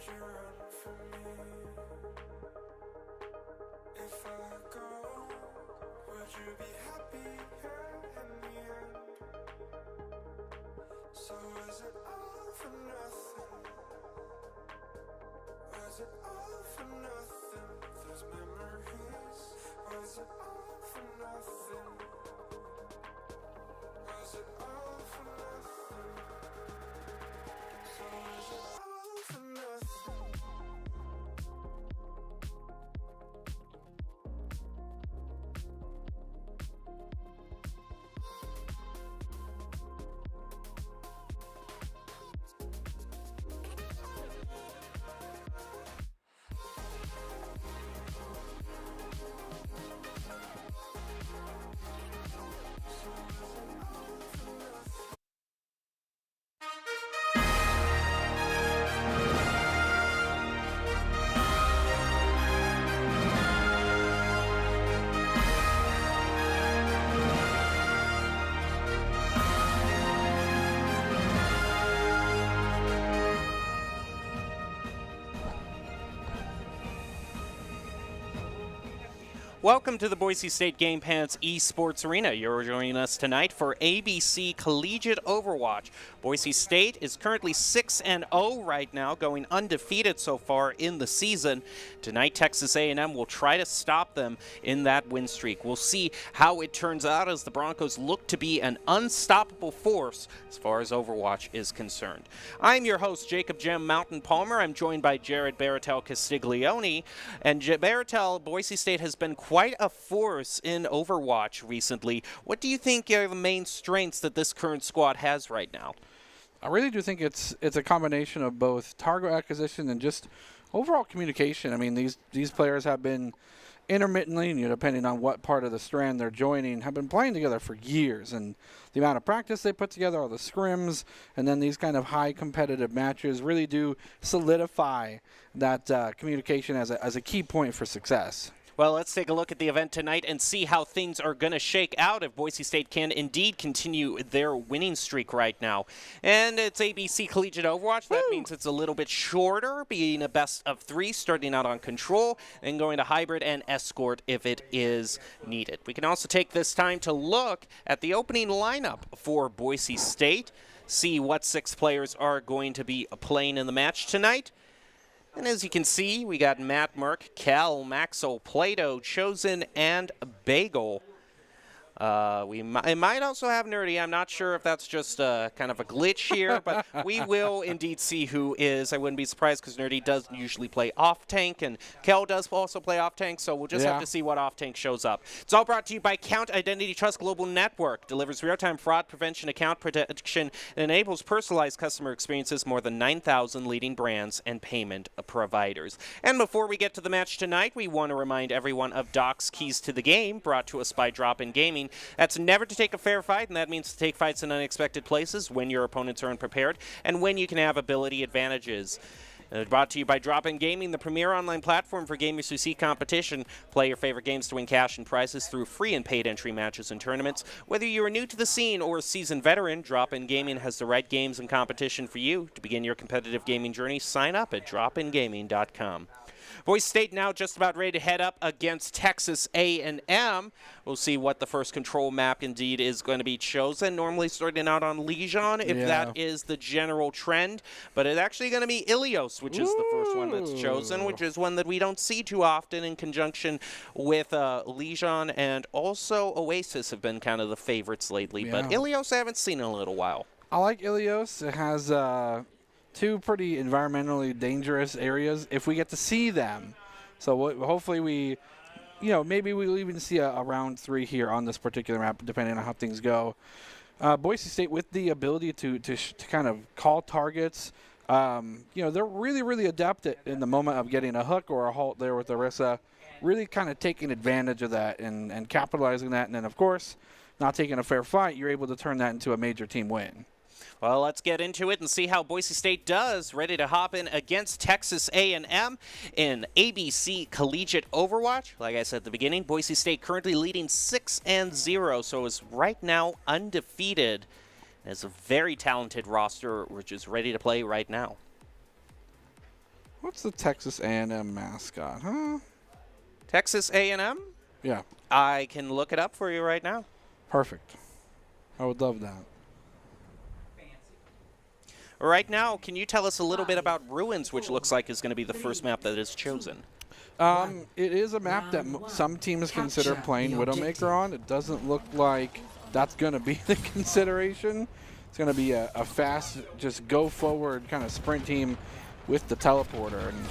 you run from me? If I go, would you be happy here in the end? So was it all for nothing? Was it all for nothing? Those memories, was it all for nothing? Was it all for nothing? So was it all for nothing? Welcome to the Boise State Game Pants Esports Arena. You're joining us tonight for ABC Collegiate Overwatch. Boise State is currently 6-0 right now, going undefeated so far in the season. Tonight, Texas A&M will try to stop them in that win streak. We'll see how it turns out as the Broncos look to be an unstoppable force as far as Overwatch is concerned. I'm your host, Jacob Jem Mountain Palmer. I'm joined by Jared Baratel Castiglione. And Baratel, Boise State has been quite a force in Overwatch recently. What do you think are the main strengths that this current squad has right now? I really do think it's a combination of both target acquisition and just overall communication. I mean, these players have been intermittently, depending on what part of the strand they're joining, have been playing together for years. And the amount of practice they put together, all the scrims, and then these kind of high competitive matches really do solidify that communication as a key point for success. Well, let's take a look at the event tonight and see how things are going to shake out if Boise State can indeed continue their winning streak right now. And it's ABC Collegiate Overwatch. That means it's a little bit shorter, being a best of three, starting out on Control and going to Hybrid and Escort if it is needed. We can also take this time to look at the opening lineup for Boise State, see what 6 players are going to be playing in the match tonight. And as you can see, we got Matt Merck, Cal, Maxwell, Plato, Chosen, and Bagel. It might also have Nerdy. I'm not sure if that's just kind of a glitch here, but we will indeed see who is. I wouldn't be surprised because Nerdy does usually play off-tank, and Kel does also play off-tank, so we'll just have to see what off-tank shows up. It's all brought to you by Count Identity Trust Global Network. Delivers real-time fraud prevention, account protection, and enables personalized customer experiences, more than 9,000 leading brands and payment providers. And before we get to the match tonight, we want to remind everyone of Doc's Keys to the Game, brought to us by Drop-In Gaming. That's never to take a fair fight, and that means to take fights in unexpected places when your opponents are unprepared and when you can have ability advantages. Brought to you by Drop-In Gaming, the premier online platform for gamers who seek competition. Play your favorite games to win cash and prizes through free and paid entry matches and tournaments. Whether you are new to the scene or a seasoned veteran, Drop-In Gaming has the right games and competition for you. To begin your competitive gaming journey, sign up at dropingaming.com. Boise State now just about ready to head up against Texas A&M. We'll see what the first control map indeed is going to be chosen. Normally starting out on Legion, if that is the general trend. But it's actually going to be Ilios, which is the first one that's chosen, which is one that we don't see too often in conjunction with Legion. And also Oasis have been kind of the favorites lately. But Ilios I haven't seen in a little while. I like Ilios. It has 2 pretty environmentally dangerous areas if we get to see them. So hopefully maybe we'll even see a round 3 here on this particular map, depending on how things go. Boise State with the ability to kind of call targets. They're really, really adept in the moment of getting a hook or a halt there with Orisa, really kind of taking advantage of that and capitalizing that. And then, of course, not taking a fair fight, you're able to turn that into a major team win. Well, let's get into it and see how Boise State does. Ready to hop in against Texas A&M in ABC Collegiate Overwatch. Like I said at the beginning, Boise State currently leading 6-0, so is right now undefeated. It's a very talented roster, which is ready to play right now. What's the Texas A&M mascot, huh? Texas A&M? Yeah, I can look it up for you right now. perfect. I would love that. Right now, can you tell us a little bit about Ruins, which looks like is going to be the first map that is chosen? It is a map that some teams consider playing Widowmaker on. It doesn't look like that's going to be the consideration. It's going to be a fast, just go forward kind of sprint team with the teleporter. And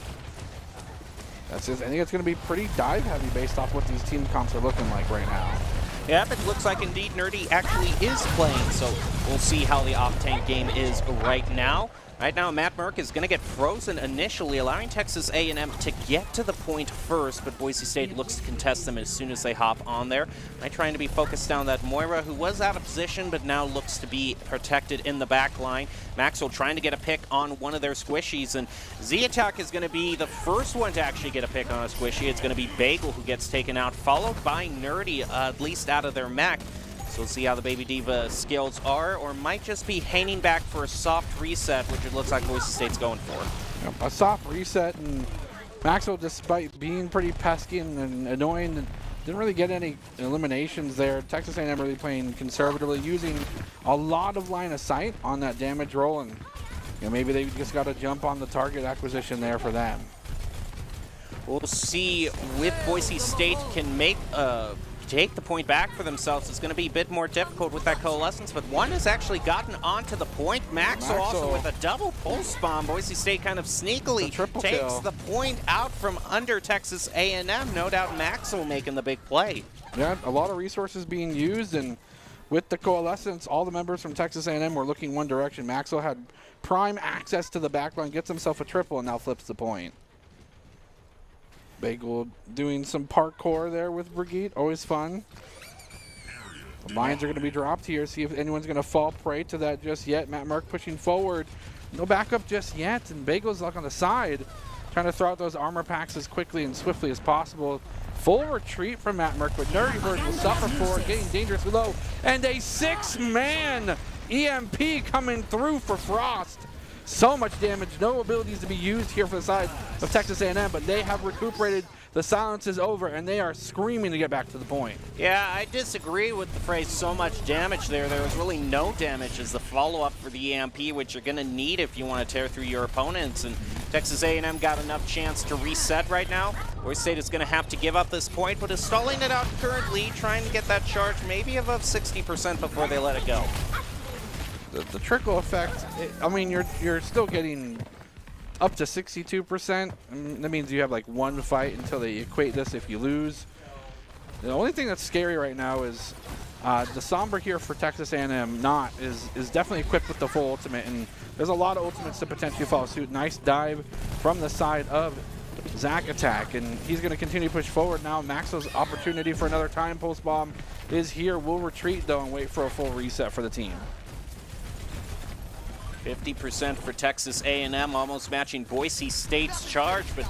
that's just, I think it's going to be pretty dive heavy based off what these team comps are looking like right now. Yep, it looks like indeed Nerdy actually is playing, so we'll see how the Octane game is right now. Right now, Matt Merck is going to get frozen initially, allowing Texas A&M to get to the point first, but Boise State looks to contest them as soon as they hop on there. Trying to be focused down that Moira, who was out of position, but now looks to be protected in the back line. Maxwell trying to get a pick on one of their squishies, and Z-Attack is going to be the first one to actually get a pick on a squishy. It's going to be Bagel who gets taken out, followed by Nerdy, at least out of their mech. So we'll see how the Baby Diva skills are, or might just be hanging back for a soft reset, which it looks like Boise State's going for. Yep, a soft reset, and Maxwell, despite being pretty pesky and annoying, didn't really get any eliminations there. Texas A&M really playing conservatively, using a lot of line of sight on that damage roll, and maybe they just got to jump on the target acquisition there for them. We'll see if Boise State can make take the point back for themselves. It's going to be a bit more difficult with that Coalescence, but one has actually gotten onto the point. Maxwell also with a double pulse bomb. Boise State kind of sneakily takes the point out from under Texas A&M. No doubt Maxwell making the big play. Yeah, a lot of resources being used, and with the Coalescence, all the members from Texas A&M were looking one direction. Maxwell had prime access to the backline, gets himself a triple, and now flips the point. Bagel doing some parkour there with Brigitte, always fun. The mines are going to be dropped here, see if anyone's going to fall prey to that just yet. Matt Merck pushing forward, no backup just yet, and Bagel's like on the side, trying to throw out those armor packs as quickly and swiftly as possible. Full retreat from Matt Merck, but Nerdy Bird will suffer for it, getting dangerously low, and a 6-man EMP coming through for Frost. So much damage, no abilities to be used here for the side of Texas A&M, but they have recuperated. The silence is over, and they are screaming to get back to the point. Yeah, I disagree with the phrase so much damage there. There was really no damage as the follow-up for the EMP, which you're going to need if you want to tear through your opponents. And Texas A&M got enough chance to reset right now. Boise State is going to have to give up this point, but is stalling it out currently, trying to get that charge maybe above 60% before they let it go. The trickle effect, I mean, you're still getting up to 62%. That means you have like one fight until they equate this if you lose. The only thing that's scary right now is the Sombra here for Texas A&M is definitely equipped with the full ultimate, and there's a lot of ultimates to potentially follow suit. Nice dive from the side of Zack Attack, and he's going to continue to push forward now. Maxwell's opportunity for another time pulse bomb is here. We'll retreat though and wait for a full reset for the team. 50% for Texas A&M, almost matching Boise State's charge, but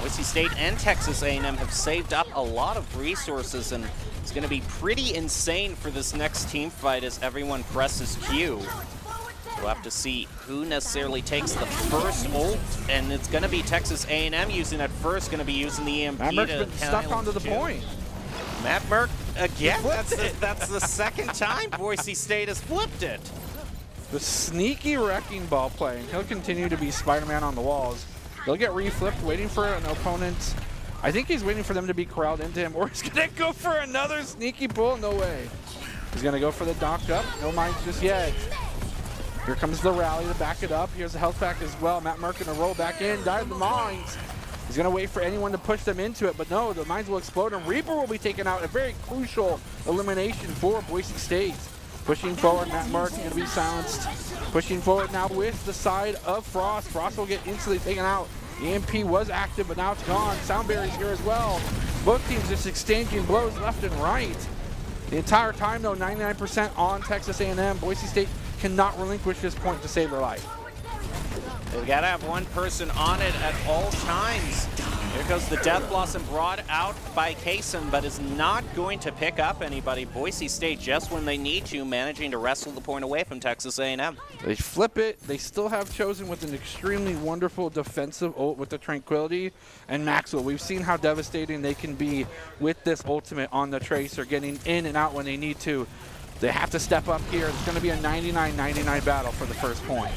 Boise State and Texas A&M have saved up a lot of resources, and it's going to be pretty insane for this next team fight as everyone presses Q. We'll have to see who necessarily takes the first ult, and it's going to be Texas A&M using it first, going to be using the EMP Matt Merck's been stuck onto the point. Matt Merck, again, that's the second time Boise State has flipped it. The sneaky wrecking ball play. He'll continue to be Spider-Man on the walls. He'll get reflipped, waiting for an opponent. I think he's waiting for them to be corralled into him, or he's going to go for another sneaky pull. No way. He's going to go for the docked up. No mines just yet. Here comes the rally to back it up. Here's the health pack as well. Matt Merck going to roll back in, dive the mines. He's going to wait for anyone to push them into it, but no, the mines will explode, and Reaper will be taken out. A very crucial elimination for Boise State. Pushing forward, Matt Merck going to be silenced. Pushing forward now with the side of Frost. Frost will get instantly taken out. EMP was active, but now it's gone. Soundberry's here as well. Both teams just exchanging blows left and right. The entire time, though, 99% on Texas A&M. Boise State cannot relinquish this point to save their life. They've got to have one person on it at all times. Here goes the Death Blossom brought out by Kaysen, but is not going to pick up anybody. Boise State, just when they need to, managing to wrestle the point away from Texas A&M. They flip it. They still have Chosen with an extremely wonderful defensive ult with the Tranquility. And Maxwell, we've seen how devastating they can be with this ultimate on the Tracer, getting in and out when they need to. They have to step up here. It's going to be a 99-99 battle for the first point.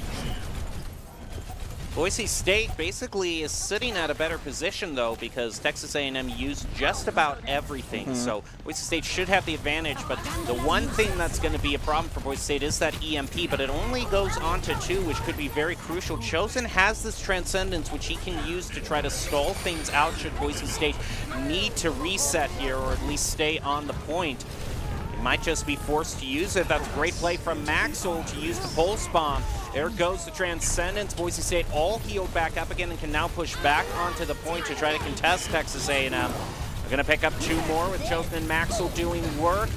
Boise State basically is sitting at a better position, though, because Texas A&M used just about everything. So Boise State should have the advantage, but the one thing that's going to be a problem for Boise State is that EMP, but it only goes on to 2, which could be very crucial. Chosen has this Transcendence, which he can use to try to stall things out should Boise State need to reset here, or at least stay on the point. Might just be forced to use it. That's a great play from Maxwell to use the Pulse Bomb. There goes the Transcendence. Boise State all healed back up again and can now push back onto the point to try to contest Texas A&M. They're going to pick up 2 more with Chosen and Maxwell doing work.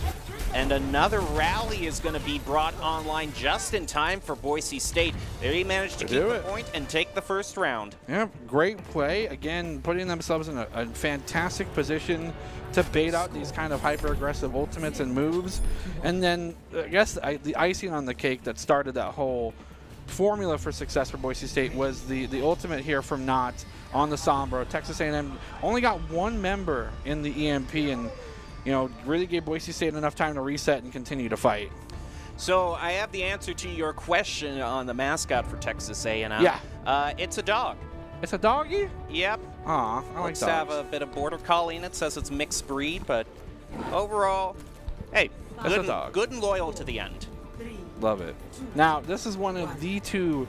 And another rally is going to be brought online just in time for Boise State. They managed to keep the point and take the first round. Yeah, great play. Again, putting themselves in a fantastic position to bait out these kind of hyper-aggressive ultimates and moves. And then, I guess, the icing on the cake that started that whole formula for success for Boise State was the ultimate here from Knott on the Sombra. Texas A&M only got 1 member in the EMP, and really gave Boise State enough time to reset and continue to fight. So I have the answer to your question on the mascot for Texas A&M. Yeah. It's a dog. It's a doggy? Yep. Aw, I like Looks dogs. to have a bit of border collie in it. Says it's mixed breed, but overall, hey, good and loyal to the end. Love it. Now, this is one of the 2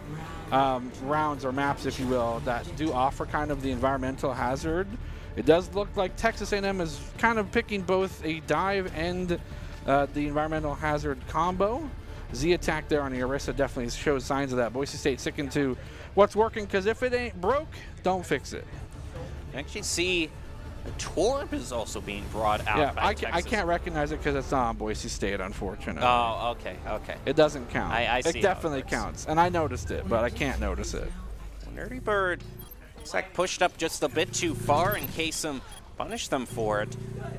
rounds or maps, if you will, that do offer kind of the environmental hazard. It does look like Texas A&M is kind of picking both a dive and the environmental hazard combo. Z attack there on the Orisa definitely shows signs of that. Boise State sticking to what's working, because if it ain't broke, don't fix it. You actually see a Torb is also being brought out by Texas. I can't recognize it because it's not on Boise State, unfortunately. Oh, okay. It doesn't count. I see it definitely counts, and I noticed it, but I can't notice it. Nerdy Bird looks like pushed up just a bit too far in case some punish them for it.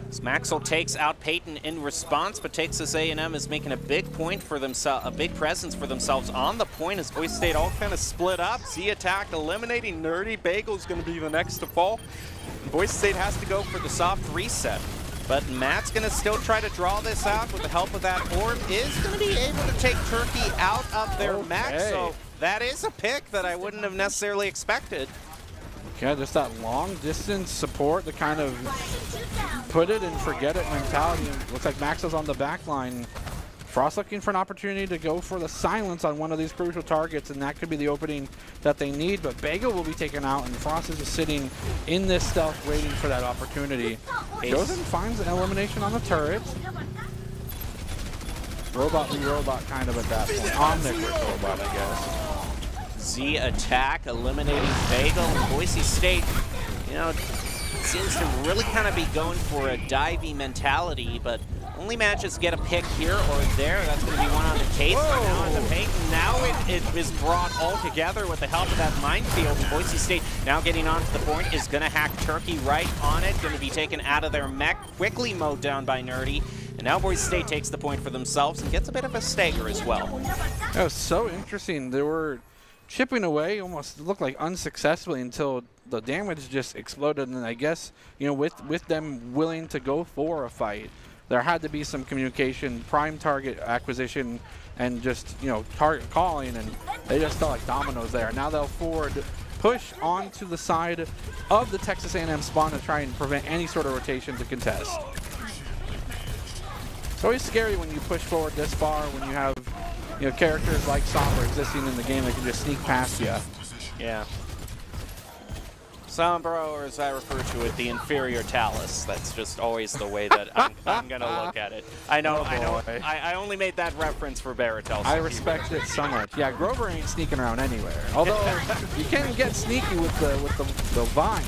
As Maxwell takes out Peyton in response, but Texas A&M is making a big point for themselves, a big presence for themselves on the point as Boise State all kind of split up. Z attack eliminating Nerdy. Bagel's going to be the next to fall. And Boise State has to go for the soft reset. But Matt's going to still try to draw this out with the help of that orb. Is going to be able to take Turkey out of their mech. So that is a pick that I wouldn't have necessarily expected. Yeah, just that long distance support, the kind of put it and forget it mentality. Looks like Max is on the back line. Frost looking for an opportunity to go for the silence on one of these crucial targets, and that could be the opening that they need. But Bagel will be taken out, and Frost is just sitting in this stealth waiting for that opportunity. Chosen finds an elimination on the turret. Robot v robot kind of at that point. Omnic robot, I guess. Z attack, eliminating Bagel, and Boise State, seems to really kind of be going for a divey mentality, but only manages to get a pick here or there. That's going to be one on the case. Now on the Peyton. Now it is brought all together with the help of that minefield. Boise State now getting onto the point is going to hack Turkey right on it. Going to be taken out of their mech, quickly mowed down by Nerdy. And now Boise State takes the point for themselves and gets a bit of a stagger as well. That was so interesting. They were chipping away, almost looked like unsuccessfully until the damage just exploded. And I guess, with them willing to go for a fight, there had to be some communication, prime target acquisition, and just, target calling, and they just felt like dominoes there. Now they'll forward push onto the side of the Texas A&M spawn to try and prevent any sort of rotation to contest. It's always scary when you push forward this far, when you have characters like Sombra existing in the game that can just sneak past you. Yeah. Sombra, or as I refer to it, the inferior Talus. That's just always the way that I'm going to look at it. I know. I only made that reference for Baratel. I respect it so much. Yeah, Grover ain't sneaking around anywhere. Although you can get sneaky with the vines,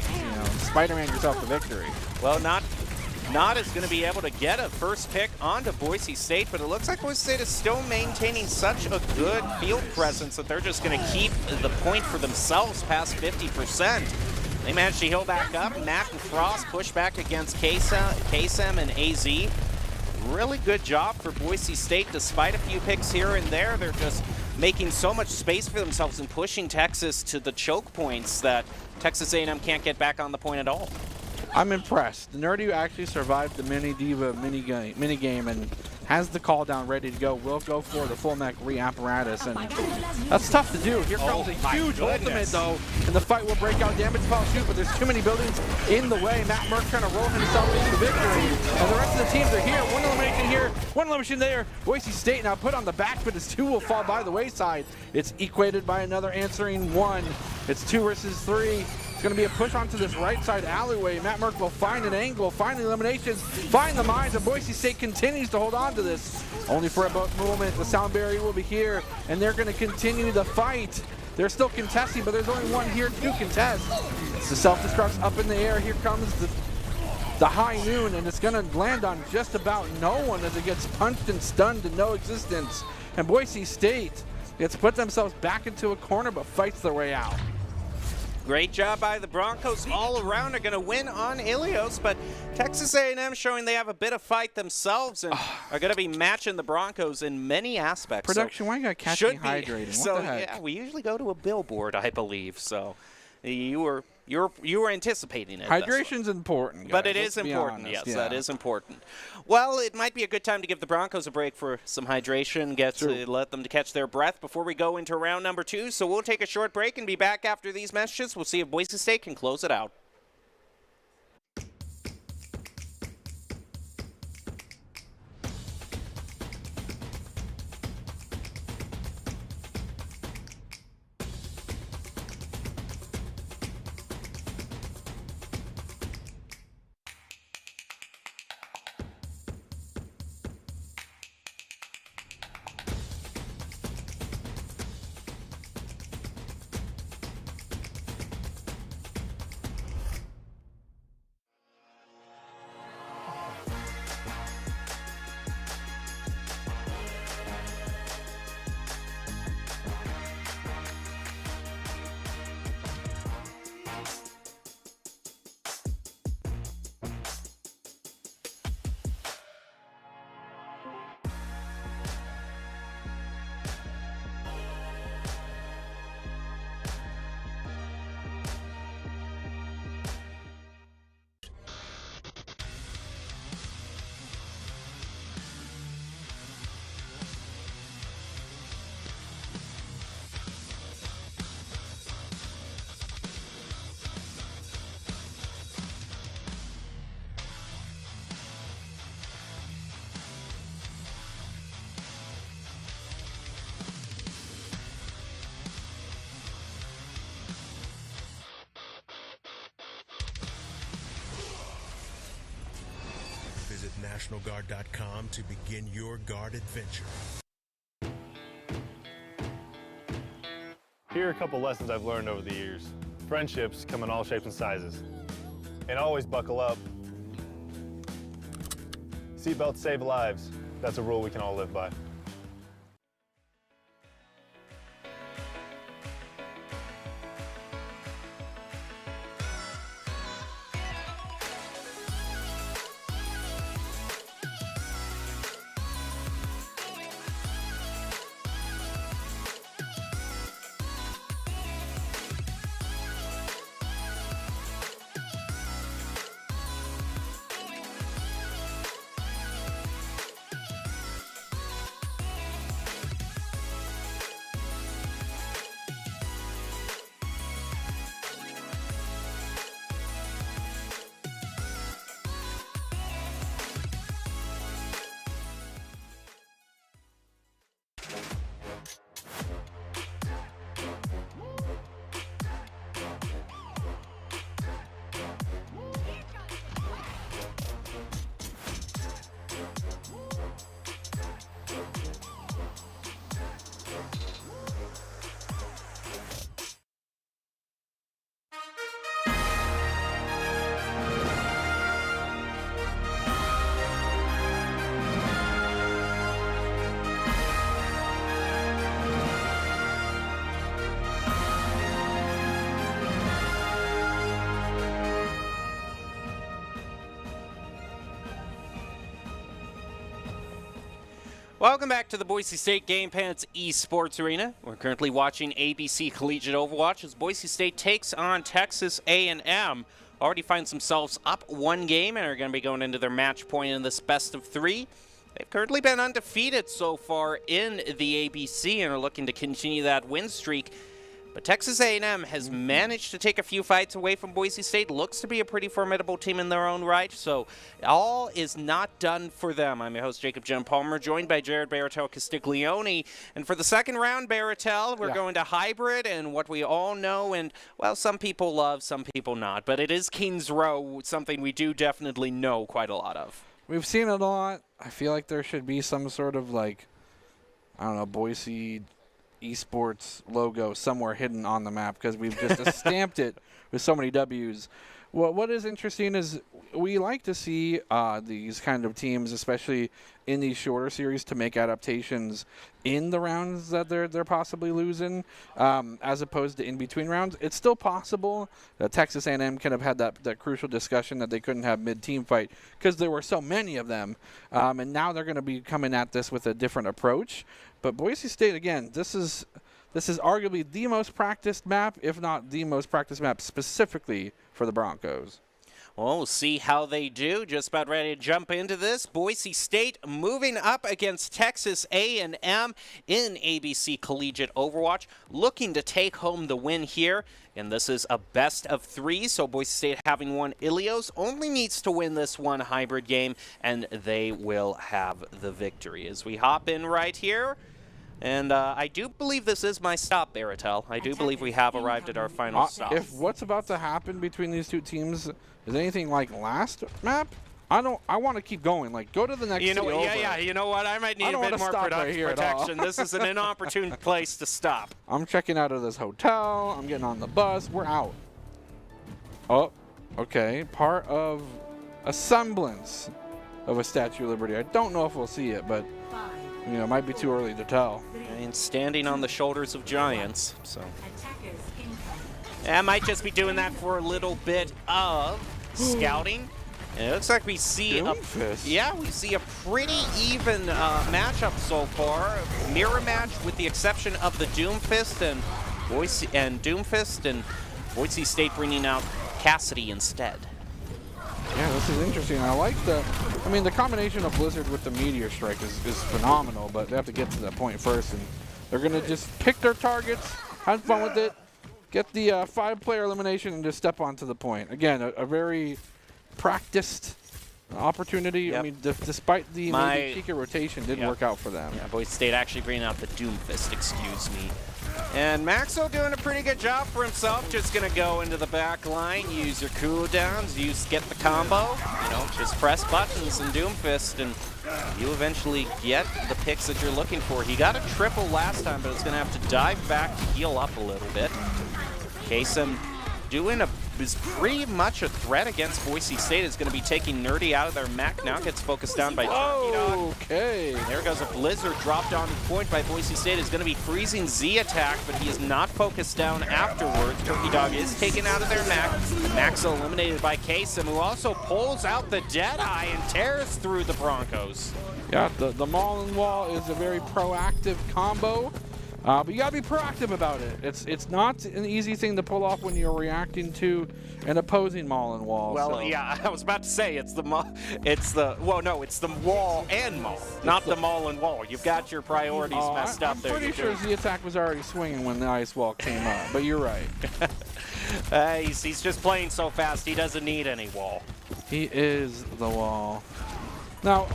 Spider-Man yourself to victory. Well, Not is going to be able to get a first pick onto Boise State, but it looks like Boise State is still maintaining such a good field presence that they're just going to keep the point for themselves past 50%. They managed to heal back up. Matt and Frost push back against KSM and AZ. Really good job for Boise State, despite a few picks here and there. They're just making so much space for themselves and pushing Texas to the choke points that Texas A&M can't get back on the point at all. I'm impressed. The Nerdy actually survived the Mini Diva mini game and has the call down ready to go. Will go for the full mech re-apparatus, and that's tough to do. Here comes a huge ultimate, though, and the fight will break out. Damage pile shoot, but there's too many buildings in the way. Matt Merck trying to roll himself into victory, and the rest of the teams are here. One elimination here, one elimination there. Boise State now put on the back, but his 2 will fall by the wayside. It's equated by another answering 1. It's 2 versus 3. It's going to be a push onto this right side alleyway. Matt Merck will find an angle, find the eliminations, find the mines, and Boise State continues to hold on to this. Only for a moment. The sound barrier will be here, and they're going to continue the fight. They're still contesting, but there's only one here to contest. It's the self-destructs up in the air. Here comes the high noon, and it's going to land on just about no one as it gets punched and stunned to no existence. And Boise State gets put themselves back into a corner, but fights their way out. Great job by the Broncos all around. Are going to win on Ilios, but Texas A&M showing they have a bit of fight themselves and are going to be matching the Broncos in many aspects. Production, why you got to catch me hydrating? What So the heck? yeah, we usually go to a billboard, I believe. So you were anticipating it. Hydration's important, guys. But it Let's is be important, honest. yes, that is important. Well, it might be a good time to give the Broncos a break for some hydration, let them to catch their breath before we go into round number 2. So we'll take a short break and be back after these messages. We'll see if Boise State can close it out. Visit NationalGuard.com to begin your guard adventure. Here are a couple lessons I've learned over the years. Friendships come in all shapes and sizes. And always buckle up. Seatbelts save lives. That's a rule we can all live by. Welcome back to the Boise State Game Pants Esports Arena. We're currently watching ABC Collegiate Overwatch as Boise State takes on Texas A&M. Already finds themselves up one game and are going to be going into their match point in this best of three. They've currently been undefeated so far in the ABC and are looking to continue that win streak. But Texas A&M has managed to take a few fights away from Boise State. Looks to be a pretty formidable team in their own right, so all is not done for them. I'm your host, Jacob Jen Palmer, joined by Jared Baratel Castiglione. And for the second round, Baratel, we're going to hybrid and what we all know, and, well, some people love, some people not. But it is Kings Row, something we do definitely know quite a lot of. We've seen it a lot. I feel like there should be some sort of, like, I don't know, Boise esports logo somewhere hidden on the map because we've just stamped it with so many W's. Well, what is interesting is we like to see these kind of teams, especially in these shorter series, to make adaptations in the rounds that they're possibly losing, as opposed to in between rounds. It's still possible that Texas A&M could have had that crucial discussion that they couldn't have mid-team fight because there were so many of them, and now they're going to be coming at this with a different approach. But Boise State, again, this is arguably the most practiced map, if not the most practiced map specifically for the Broncos. Well, we'll see how they do. Just about ready to jump into this. Boise State moving up against Texas A&M in ABC Collegiate Overwatch, looking to take home the win here. And this is a best of three, so Boise State, having won Ilios, only needs to win this one hybrid game, and they will have the victory. As we hop in right here, and I do believe this is my stop, Baratel. I do believe we have arrived at our final stop. If what's about to happen between these two teams is anything like last map, I want to keep going. Like, go to the next. You know, you know what? I might need a bit more protection. This is an inopportune place to stop. I'm checking out of this hotel. I'm getting on the bus. We're out. Oh, okay. Part of a semblance of a Statue of Liberty. I don't know if we'll see it, but you know, it might be too early to tell. And standing on the shoulders of giants, so I might just be doing that for a little bit of scouting. And it looks like we see we see a pretty even matchup so far. Mirror match with the exception of the Doomfist and Doomfist and Boise State bringing out Cassidy instead. Yeah, this is interesting. I like the combination of Blizzard with the Meteor Strike is phenomenal, but they have to get to that point first, and they're going to just pick their targets, have fun with it, get the 5-player elimination, and just step onto the point. Again, a very practiced opportunity. Yep. I mean, despite the maybe cheeky rotation, didn't work out for them. Yeah, Boise State actually bringing out the Doomfist, excuse me. And Maxo doing a pretty good job for himself. Just going to go into the back line, use your cooldowns, get the combo. You know, just press buttons and Doomfist, and you eventually get the picks that you're looking for. He got a triple last time, but it's going to have to dive back to heal up a little bit. Kasem is pretty much a threat against Boise State. Is going to be taking Nerdy out of their mech now. Gets focused down by Turkey Dog. Okay. There goes a Blizzard dropped on point by Boise State. Is going to be freezing Z attack, but he is not focused down afterwards. Turkey Dog is taken out of their mech. Maxo eliminated by Kasem, who also pulls out the Deadeye and tears through the Broncos. Yeah, the Maul and Wall is a very proactive combo. But you gotta be proactive about it. It's not an easy thing to pull off when you're reacting to an opposing Maul and Wall. Well, so. yeah, I was about to say it's the wall and Maul, not the Maul and Wall. You've got your priorities messed up there. I'm pretty sure the attack was already swinging when the Ice Wall came up, but you're right. He's just playing so fast he doesn't need any wall. He is the wall. Now,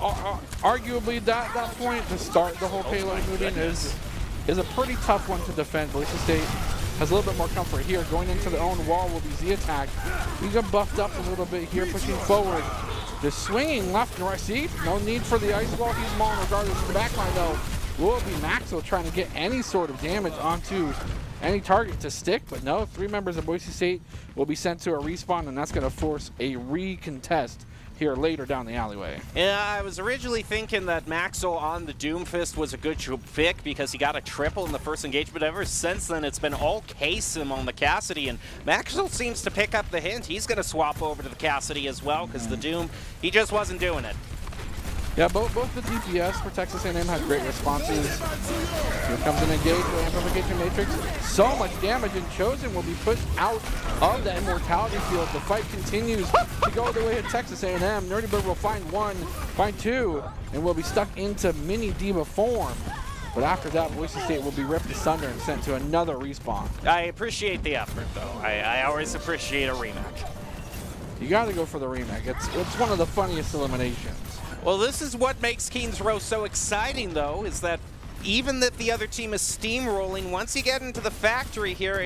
arguably that point to start the whole payload moving is a pretty tough one to defend. Boise State has a little bit more comfort here. Going into their own wall will be Z attack. He got buffed up a little bit here, pushing forward. Just swinging left and right. See, no need for the Ice Wall. He's mauling regardless. The backline, though, will be Maxwell trying to get any sort of damage onto any target to stick. But no, 3 members of Boise State will be sent to a respawn, and that's going to force a recontest here later down the alleyway. Yeah, I was originally thinking that Maxo on the Doomfist was a good pick because he got a triple in the first engagement. Ever since then, it's been all Kasem on the Cassidy, and Maxo seems to pick up the hint. He's going to swap over to the Cassidy as well because the Doom, he just wasn't doing it. Yeah, both the DPS for Texas A&M had great responses. Here comes an engage with Amplification Matrix. So much damage, and Chosen will be pushed out of that Immortality Field. The fight continues to go the way of Texas A&M. Nerdy Bird will find one, find two, and will be stuck into Mini Diva form. But after that, Boise State will be ripped asunder and sent to another respawn. I appreciate the effort, though. I always appreciate a rematch. You got to go for the remake. It's one of the funniest eliminations. Well, this is what makes Keen's Row so exciting, though, is that even if the other team is steamrolling, once you get into the factory here,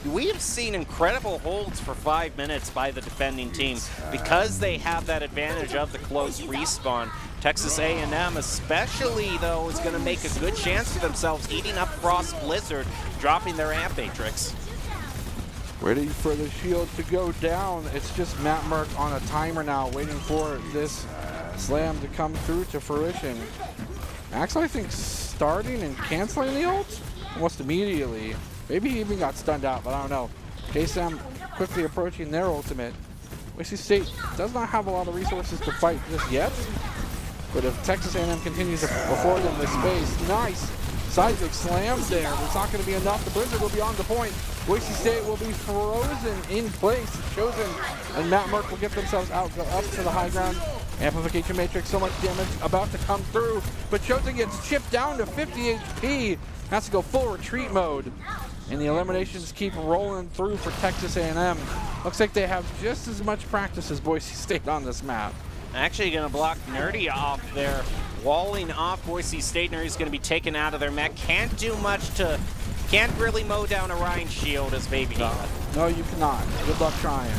we have seen incredible holds for 5 minutes by the defending team because they have that advantage of the close respawn. Texas A&M especially, though, is going to make a good chance for themselves, eating up Frost Blizzard, dropping their Amp Matrix. Ready for the shield to go down. It's just Matt Merck on a timer now, waiting for this slam to come through to fruition. Actually, I think starting and canceling the ult almost immediately. Maybe he even got stunned out, but I don't know. KSM quickly approaching their ultimate. Boise State does not have a lot of resources to fight just yet, but if Texas A&M continues to afford them this space, nice seismic slams there. It's not going to be enough. The Blizzard will be on the point. Boise State will be frozen in place. Chosen and Matt Merck will get themselves out, go up to the high ground. Amplification Matrix, so much damage about to come through, but Chosen gets chipped down to 50 HP. Has to go full retreat mode. And the eliminations keep rolling through for Texas A&M. Looks like they have just as much practice as Boise State on this map. Actually going to block Nerdy off there, walling off Boise State. Nerdy's going to be taken out of their mech. Can't do much to, can't really mow down Orion Shield as Baby D. No, you cannot. Good luck trying.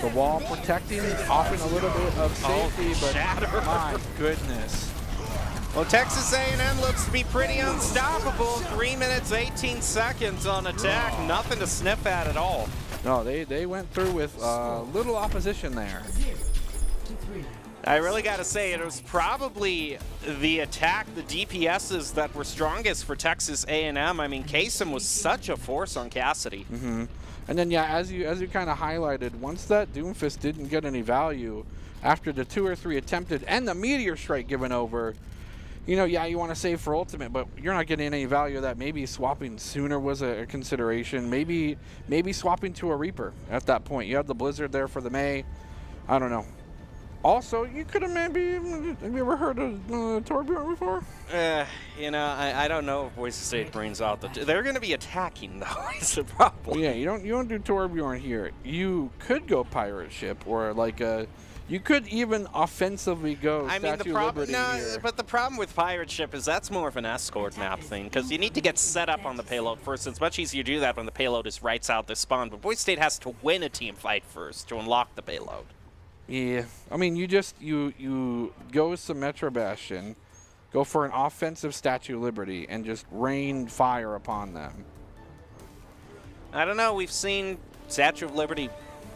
The wall protecting, offering a little bit of safety, but shatter. My goodness. Well, Texas A&M looks to be pretty unstoppable. 3 minutes, 18 seconds on attack. Nothing to sniff at all. No, they went through with little opposition there. I really got to say, it was probably the attack, the DPSs that were strongest for Texas A&M. I mean, Kasem was such a force on Cassidy. And then, yeah, as you kind of highlighted, once that Doomfist didn't get any value after the 2 or 3 attempted and the Meteor Strike given over, you know, yeah, you want to save for Ultimate, but you're not getting any value of that. Maybe swapping sooner was a consideration. Maybe swapping to a Reaper at that point. You have the Blizzard there for the May. I don't know. Also, you could have have you ever heard of Torbjorn before? You know, I don't know if Boise State brings out they're going to be attacking, though, is the problem. Yeah, you don't do Torbjorn here. You could go Pirate Ship, or like you could even offensively go Statue of Liberty here. But the problem with Pirate Ship is that's more of an escort map thing, because you need to get set up on the payload first. It's much easier to do that when the payload is right out the spawn, but Boise State has to win a team fight first to unlock the payload. Yeah, I mean, you go Symmetra Bastion, go for an offensive Statue of Liberty, and just rain fire upon them. I don't know, we've seen Statue of Liberty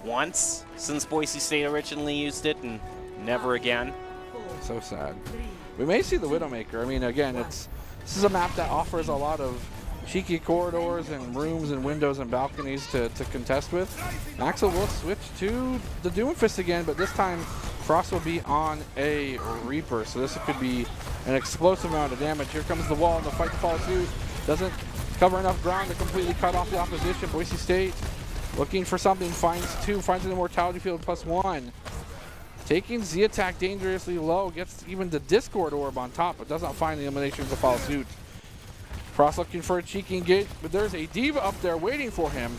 once since Boise State originally used it, and never again. So sad. We may see the Widowmaker. I mean, again, this is a map that offers a lot of cheeky corridors and rooms and windows and balconies to contest with. Axel will switch to the Doomfist again, but this time Frost will be on a Reaper, so this could be an explosive amount of damage. Here comes the wall, and the fight to follow suit. Doesn't cover enough ground to completely cut off the opposition. Boise State looking for something, finds two, finds an Immortality Field +1. Taking Z attack dangerously low, gets even the Discord Orb on top, but does not find the elimination to follow suit. Frost looking for a cheeky engage, but there's a Diva up there waiting for him.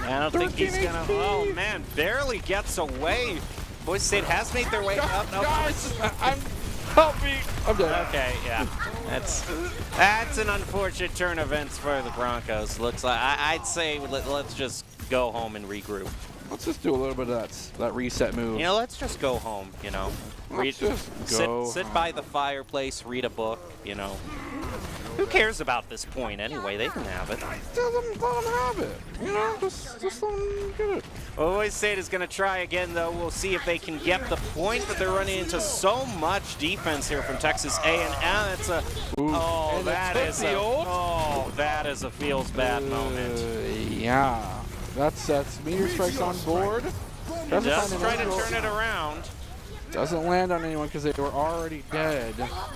I don't think he's gonna. Oh man, barely gets away. Boise State has made their way up. Guys, help me! I'm dead. Okay, yeah, that's an unfortunate turn of events for the Broncos. Looks like I'd say let's just go home and regroup. Let's just do a little bit of that reset move. You know, let's just go home. You know, sit by the fireplace, read a book. You know. Who cares about this point anyway? They can have it. Let them have it. You know, just let them get it. Boise State is going to try again, though. We'll see if they can get the point, but they're running into so much defense here from Texas A&M. It's a that is a feels bad moment. Yeah, that's Meteor Strikes on board. Just try to turn it around. Doesn't land on anyone because they were already dead.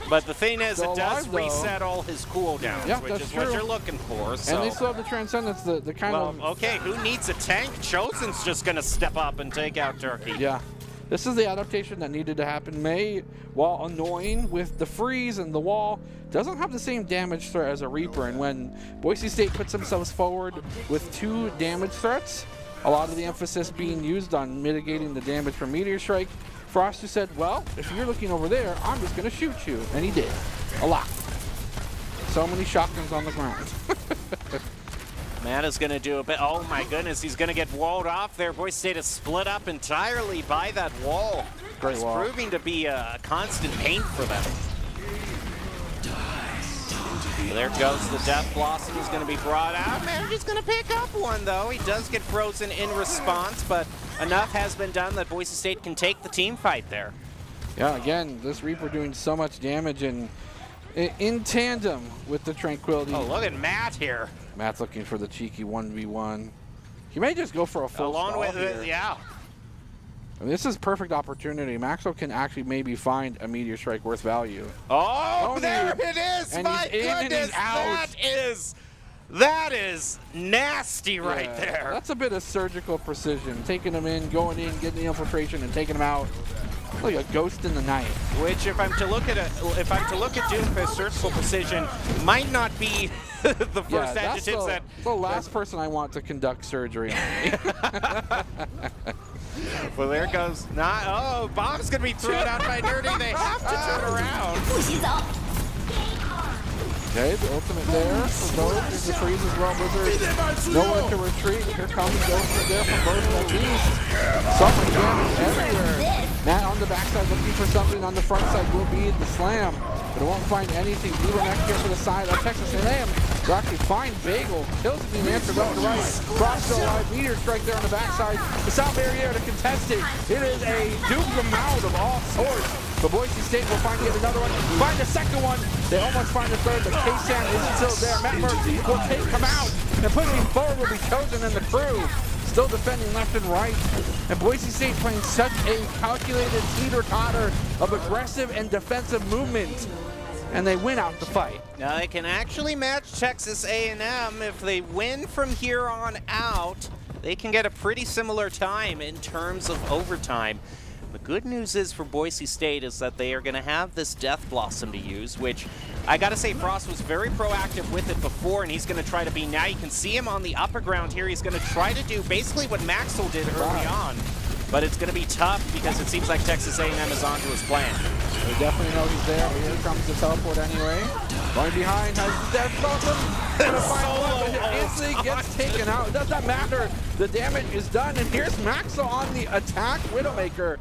But the thing is, Still it does alive, though. reset all his cooldowns, Yeah, which that's is what true. you're looking for. So. And they still have the Transcendence, the kind Well, of... okay, who needs a tank? Chosen's just going to step up and take out Turkey. Yeah. This is the adaptation that needed to happen. May, while annoying with the freeze and the wall, doesn't have the same damage threat as a Reaper. And when Boise State puts themselves forward with 2 damage threats, a lot of the emphasis being used on mitigating the damage from Meteor Strike, Frost just said, well, if you're looking over there, I'm just going to shoot you. And he did. A lot. So many shotguns on the ground. Matt is going to do a bit. Oh my goodness, he's going to get walled off there. Boise State is split up entirely by that wall. Great It's wall. proving to be a constant pain for them. There goes the Death Blossom. He's going to be brought out. Manager's going to pick up one, though. He does get frozen in response, but enough has been done that Boise State can take the team fight there. Yeah, again, this Reaper doing so much damage and in tandem with the Tranquility. Oh, look at Matt here. Matt's looking for the cheeky 1v1. He may just go for a full Along stall with here. it, yeah. I mean, this is perfect opportunity. Maxwell can actually maybe find a Meteor Strike worth value. Oh, Tony. there it is. And My he's in and goodness, he's out. that is nasty right Yeah, there. That's a bit of surgical precision. Taking him in, going in, getting the infiltration, and taking him out like a ghost in the night. Which, if I'm to look at Doomfist surgical precision, might not be the first Yeah, that's adjectives that. the last person I want to conduct surgery on. Well, there goes. Oh, bomb's gonna be thrown out by Nerdy. They have to turn around. Okay, the ultimate there for both. There's the freeze as well. Wizard, nowhere to retreat. Here comes the ultimate there from both at least. So much damage everywhere. Matt on the backside looking for something. On the front side will be the slam, but it won't find anything. Blue neck here for the side of Texas A&M. They'll actually find Bagel. Kills the answer left to right. Frost still alive. Meteor Strike there on the backside. The South Barrier to contest it. It is a doomed amount of all sorts. But Boise State will find yet another one. Find a second one. They almost find a third, but K-San is still there. Matt Murphy will take him out. And pushing forward will be Chosen and the crew. Still defending left and right. And Boise State playing such a calculated teeter-totter of aggressive and defensive movement. And they win out the fight. Now they can actually match Texas A&M. If they win from here on out, they can get a pretty similar time in terms of overtime. The good news is for Boise State is that they are going to have this Death Blossom to use, which I got to say Frost was very proactive with it before, and he's going to try to be. Now you can see him on the upper ground here. He's going to try to do basically what Maxwell did early on, but it's going to be tough because it seems like Texas A&M is onto his plan. They definitely know he's there, but here comes the teleport anyway. Going behind has Death Blossom. Gonna find one, but it instantly gets taken out. It does not matter. The damage is done, and here's Maxwell on the attack. Widowmaker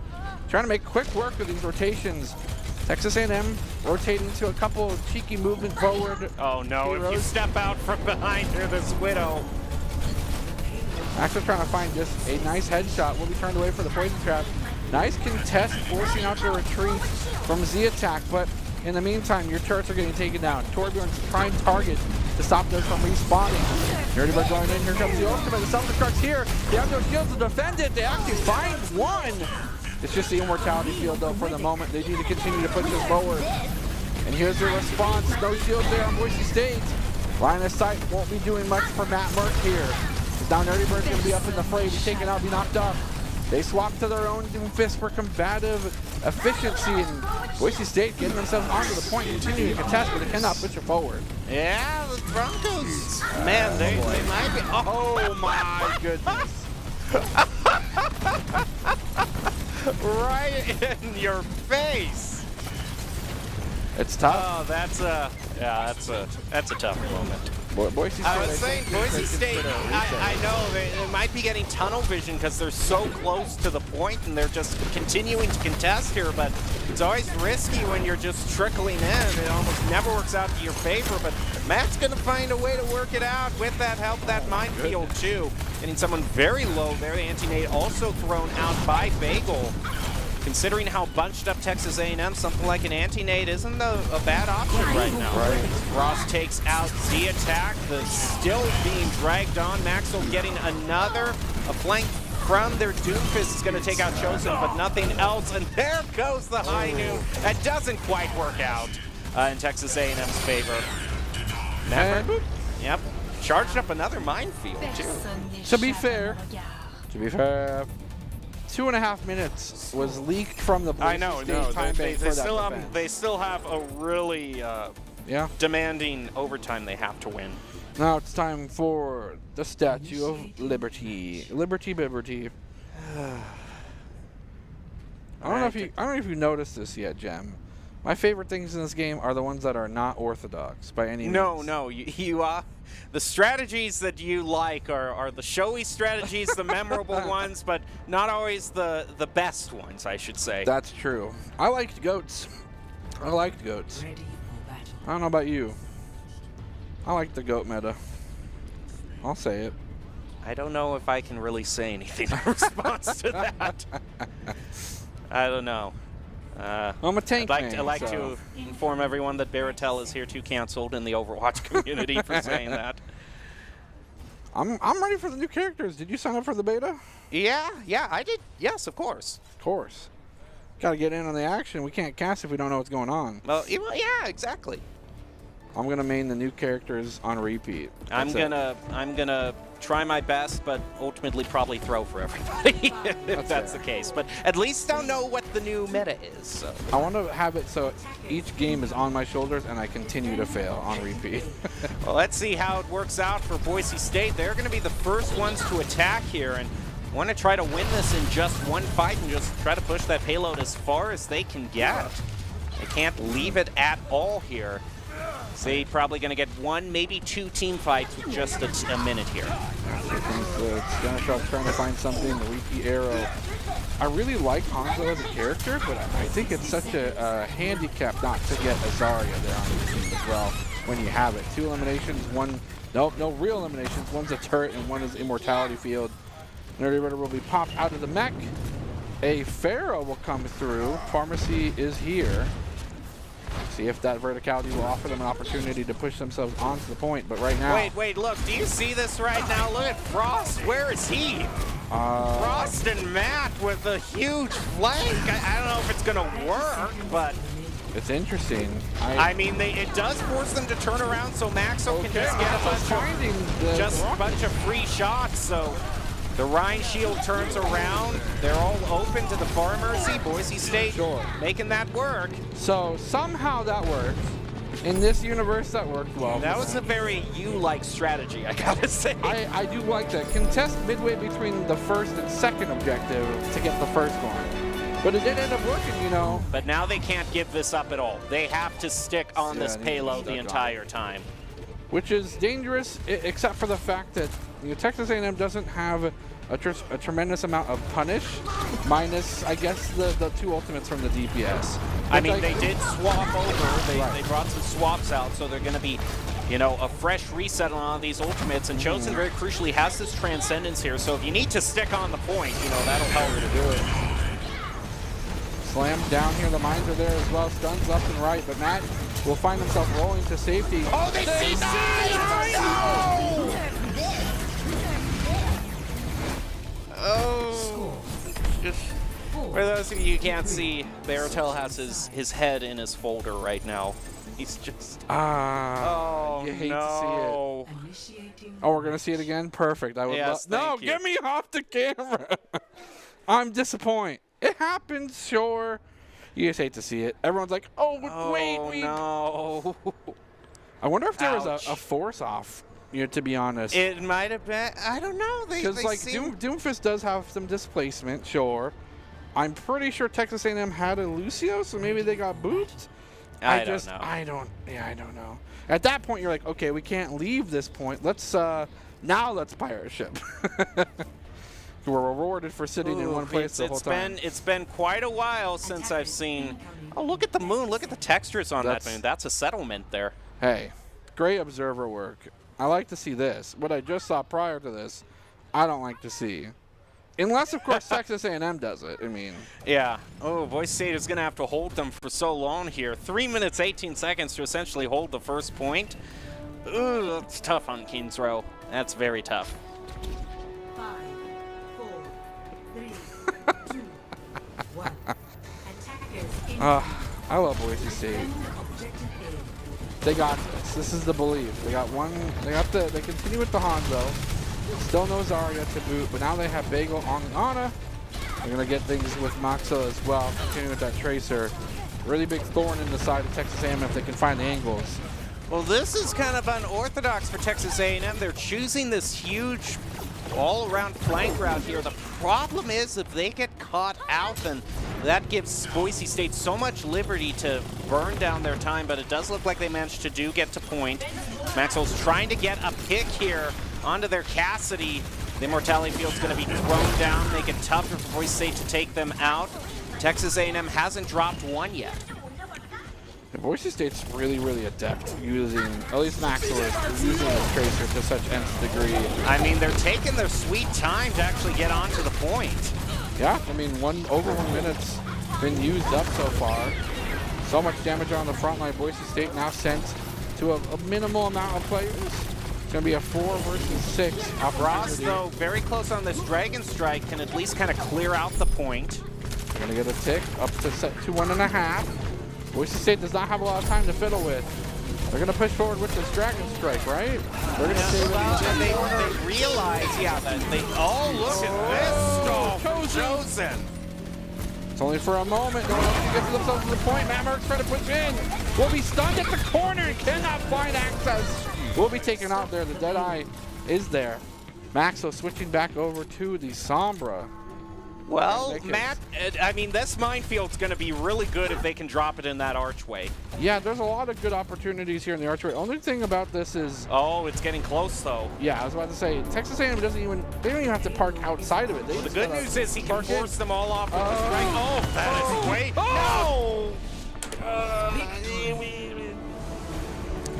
trying to make quick work of these rotations. Texas A&M rotating to a couple of cheeky movement forward. Oh no, if you Heroes. step out from behind here, this Widow. Maxwell trying to find just a nice headshot. Will be turned away for the poison trap. Nice contest, forcing out the retreat from Z attack, but in the meantime, your turrets are getting taken down. Torbjorn's prime target to stop those from respawning. Nerdy Bird going in, here comes the ultimate. The self-destruct's here. They have no shields to defend it. They actually find one. It's just the immortality field though for the moment. They need to continue to push this forward. And here's the response. No shields there on Boise State. Line of sight won't be doing much for Matt Merck here. Now Nerdy Bird's going to be up in the fray, be taken out, be knocked up. They swap to their own Doomfist for combative efficiency, and Boise State getting themselves onto the point, continuing to contest, but they cannot push it forward. Yeah, the Broncos, man, they might be. Oh my goodness. Right in your face. It's tough. Oh, that's a tough moment. Boise State, I was saying, Boise State, I know they might be getting tunnel vision because they're so close to the point and they're just continuing to contest here, but it's always risky when you're just trickling in. It almost never works out to your favor, but Matt's going to find a way to work it out with that help, that minefield too. Getting someone very low there. The anti-nade also thrown out by Bagel. Considering how bunched up Texas A&M, something like an anti-nade isn't a bad option right now. Right. Ross takes out Z-Attack, still being dragged on. Maxwell getting a flank Krun, their Doomfist is going to take out Chosen, but nothing else. And there goes the high noon. That doesn't quite work out in Texas A&M's favor. Never. Yep. Charged up another minefield, too. To be fair, 2.5 minutes was leaked from the I know, no. time bank for that defense. They still have a really Yeah. demanding overtime they have to win. Now it's time for the Statue of Liberty. Liberty. I don't know if you noticed this yet, Jem. My favorite things in this game are the ones that are not orthodox by any means. No. You the strategies that you like are the showy strategies, the memorable ones, but not always the best ones, I should say. That's true. I liked goats. I don't know about you. I like the goat meta. I'll say it. I don't know if I can really say anything in response to that. I don't know. I'm a tank I'd man, like so. to inform everyone that Baratel is here too canceled in the Overwatch community for saying that. I'm ready for the new characters. Did you sign up for the beta? Yeah, I did. Yes, of course. Of course. Got to get in on the action. We can't cast if we don't know what's going on. Well, yeah, exactly. I'm gonna main the new characters on repeat. I'm gonna try my best, but ultimately probably throw for everybody if that's the case. But at least I'll know what the new meta is. So. I want to have it so each game is on my shoulders and I continue to fail on repeat. Well, let's see how it works out for Boise State. They're going to be the first ones to attack here and want to try to win this in just one fight and just try to push that payload as far as they can get. They can't leave it at all here. They're probably going to get one, maybe two team fights with just a minute here. It's trying to find something, the repeat arrow. I really like Hanzo as a character, but I think it's such a handicap not to get Azaria there on your team as well when you have it. 2 eliminations, no real eliminations. One's a turret and one is Immortality Field. Nerdy Ritter will be popped out of the mech. A Pharaoh will come through. Pharmacy is here. See if that verticality will offer them an opportunity to push themselves onto the point, but right now... Wait, look, do you see this right now? Look at Frost, where is he? Frost and Matt with a huge flank. I don't know if it's gonna work, but... It's interesting. I mean, it does force them to turn around so Maxo can just get a bunch of free shots, so... The Rhine shield turns around. They're all open to the Pharmacy. Boise State making that work. So somehow that worked. In this universe, that worked well. That was a very you-like strategy, I gotta say. I do like that. Contest midway between the first and second objective to get the first one. But it did end up working, you know. But now they can't give this up at all. They have to stick on this payload the entire time. Which is dangerous, except for the fact that Texas A&M doesn't have a tremendous amount of punish, minus, I guess, the 2 ultimates from the DPS. I mean, they did swap over. They brought some swaps out, so they're going to be, a fresh reset on all these ultimates. And Chosen, very crucially, has this Transcendence here. So if you need to stick on the point, that'll help you to do it. Slam down here. The mines are there as well. Stuns left and right, but Matt will find himself rolling to safety. Oh, they see Oh! Just for those of you who can't see, Baratel has his head in his folder right now. He's just... oh, you hate no. to see it. Oh, we're going to see it again? Perfect. I would yes, no, get me off the camera. I'm disappointed. It happens, sure. You just hate to see it. Everyone's like, oh wait. No. I wonder if there was a force off. To be honest, it might have been. I don't know. Because Doomfist does have some displacement, sure. I'm pretty sure Texas A&M had a Lucio, so maybe they got booped. I don't know. I don't know. At that point, you're like, okay, we can't leave this point. Let's now let's pirate ship. We're rewarded for sitting in one place the whole time. It's been quite a while since I've seen. Oh, look at the moon. Look at the textures on that moon. That's a settlement there. Hey, great observer work. I like to see this. What I just saw prior to this, I don't like to see. Unless, of course, Texas A&M does it. I mean. Yeah. Oh, Boise State is going to have to hold them for so long here. 3 minutes, 18 seconds to essentially hold the first point. Ooh, that's tough on Kings Row. That's very tough. 5, 4, I love Boise State. They got this. This is the belief. They got one. They continue with the Hanzo. Still no Zarya to boot, but now they have Bagel on the Ana. They're gonna get things with Moxo as well. Continue with that Tracer. Really big thorn in the side of Texas A&M if they can find the angles. Well, this is kind of unorthodox for Texas A&M. They're choosing this huge all-around flank route here. The problem is if they get caught out, then that gives Boise State so much liberty to burn down their time, but it does look like they managed to get to point. Maxwell's trying to get a pick here onto their Cassidy. The Immortality Field's going to be thrown down, make it tougher for Boise State to take them out. Texas A&M hasn't dropped one yet. Boise State's really, really adept using, at least Maxwell is using this Tracer to such nth degree. I mean, they're taking their sweet time to actually get onto the point. Yeah, I mean, over 1 minute's been used up so far. So much damage on the front line. Boise State now sent to a minimal amount of players. It's going to be a 4 versus 6 opportunity. Ross, though, very close on this Dragon Strike, can at least kind of clear out the point. They're going to get a tick up to set to 1.5. Boise State does not have a lot of time to fiddle with. They're going to push forward with this Dragon Strike, right? They're going to stay with they realize, yeah, that they, oh, look at this. Chosen. It's only for a moment. No one else can get to themselves to the point. Matt Merck's trying to push in. Will be stunned at the corner and cannot find access. Will be taken out there. The Deadeye is there. Maxo switching back over to the Sombra. Well, Matt, I mean, this minefield's going to be really good if they can drop it in that archway. Yeah, there's a lot of good opportunities here in the archway. Only thing about this is... Oh, it's getting close, though. Yeah, I was about to say, Texas A&M doesn't even... They don't even have to park outside of it. Well, the good news is he can force them all off with the strike. Oh, that is way... No!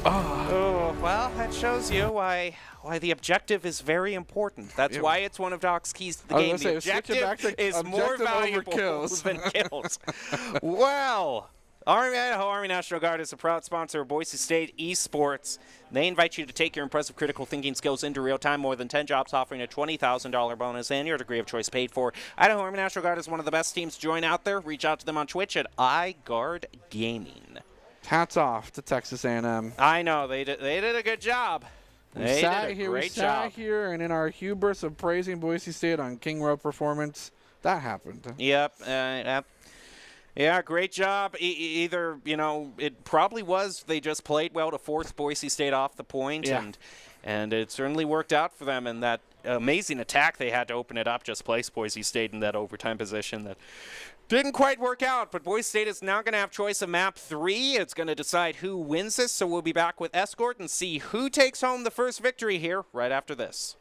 Oh, well, that shows you why the objective is very important. That's why it's one of Doc's keys to the game. The objective is more valuable than kills. Well, Idaho Army National Guard is a proud sponsor of Boise State Esports. They invite you to take your impressive critical thinking skills into real time. More than 10 jobs offering a $20,000 bonus and your degree of choice paid for. Idaho Army National Guard is one of the best teams to join out there. Reach out to them on Twitch at iGuard Gaming. Hats off to Texas A&M. I know, they did a good job. We sat here, and in our hubris of praising Boise State on King Row performance, that happened. Yep. Yeah, great job. Either, you know, it probably was they just played well to force Boise State off the point, and it certainly worked out for them. And that amazing attack they had to open it up just placed Boise State in that overtime position that didn't quite work out, but Boise State is now going to have choice of map 3. It's going to decide who wins this, so we'll be back with Escort and see who takes home the first victory here right after this.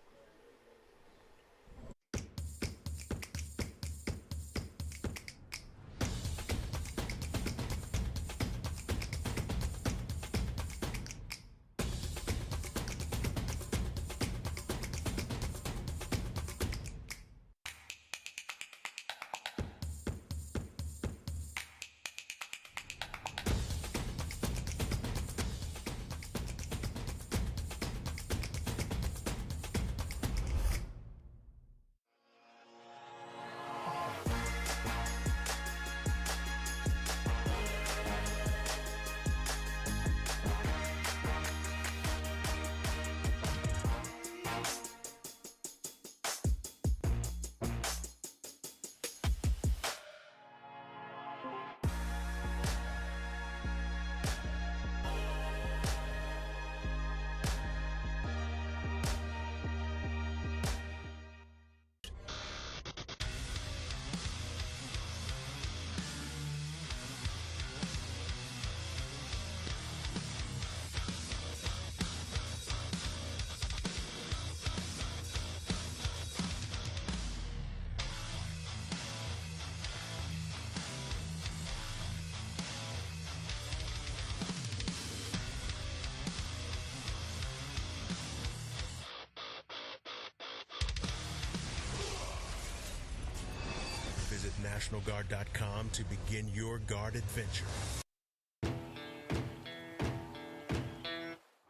Visit NationalGuard.com to begin your guard adventure.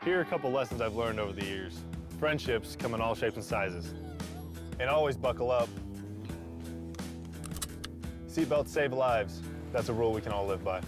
Here are a couple lessons I've learned over the years. Friendships come in all shapes and sizes. And always buckle up. Seatbelts save lives. That's a rule we can all live by.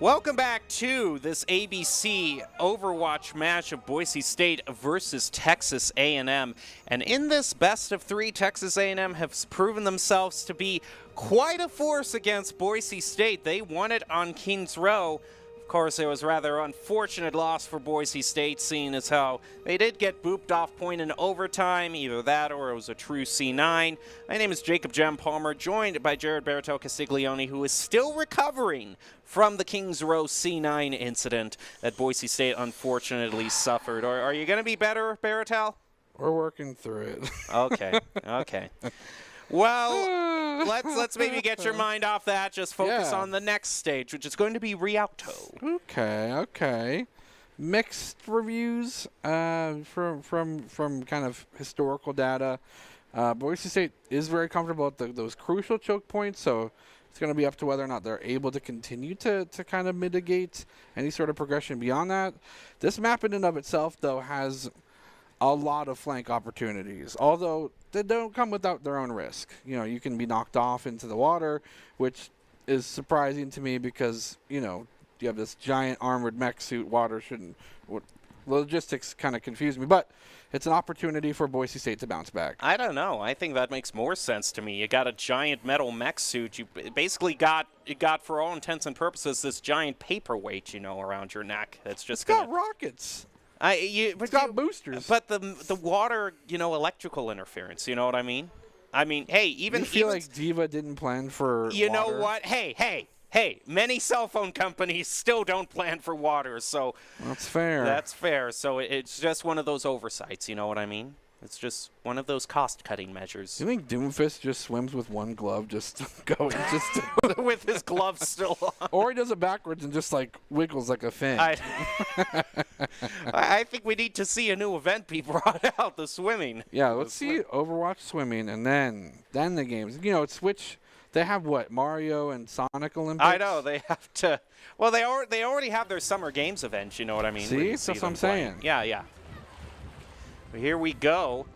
Welcome back to this ABC Overwatch match of Boise State versus Texas A&M. And in this best of three, Texas A&M have proven themselves to be quite a force against Boise State. They won it on Kings Row. Of course, it was a rather unfortunate loss for Boise State, seeing as how they did get booped off point in overtime, either that or it was a true C9. My name is Jacob Jem Palmer, joined by Jared Berto Castiglione, who is still recovering from the Kings Row C9 incident that Boise State unfortunately suffered. Are you going to be better, Baratel? We're working through it. Okay, okay. Well, let's maybe get your mind off that. Just focus on the next stage, which is going to be Rialto. Okay. Mixed reviews from kind of historical data. Boise State is very comfortable at those crucial choke points, so it's going to be up to whether or not they're able to continue to kind of mitigate any sort of progression beyond that. This map in and of itself, though, has a lot of flank opportunities, although they don't come without their own risk. You know, you can be knocked off into the water, which is surprising to me because, you know, you have this giant armored mech suit. Water shouldn't. Logistics kind of confuse me, but it's an opportunity for Boise State to bounce back. I don't know. I think that makes more sense to me. You got a giant metal mech suit. You basically got, for all intents and purposes, this giant paperweight, you know, around your neck. That's just got rockets. It's got boosters. But the water, you know, electrical interference. You know what I mean? I mean, hey, even you feel like Diva didn't plan for. You water? know what? Hey, many cell phone companies still don't plan for water, so that's fair. That's fair. So it's just one of those oversights. You know what I mean? It's just one of those cost-cutting measures. Do you think Doomfist just swims with one glove, just going, just with his gloves still on? Or he does it backwards and just like wiggles like a fin. I think we need to see a new event be brought out, the swimming. Yeah, let's see Overwatch swimming, and then the games. You know, it's Switch. They have what, Mario and Sonic Olympics? I know they have to. Well, they already have their Summer Games events. You know what I mean? See, that's what I'm saying. Yeah. Here we go.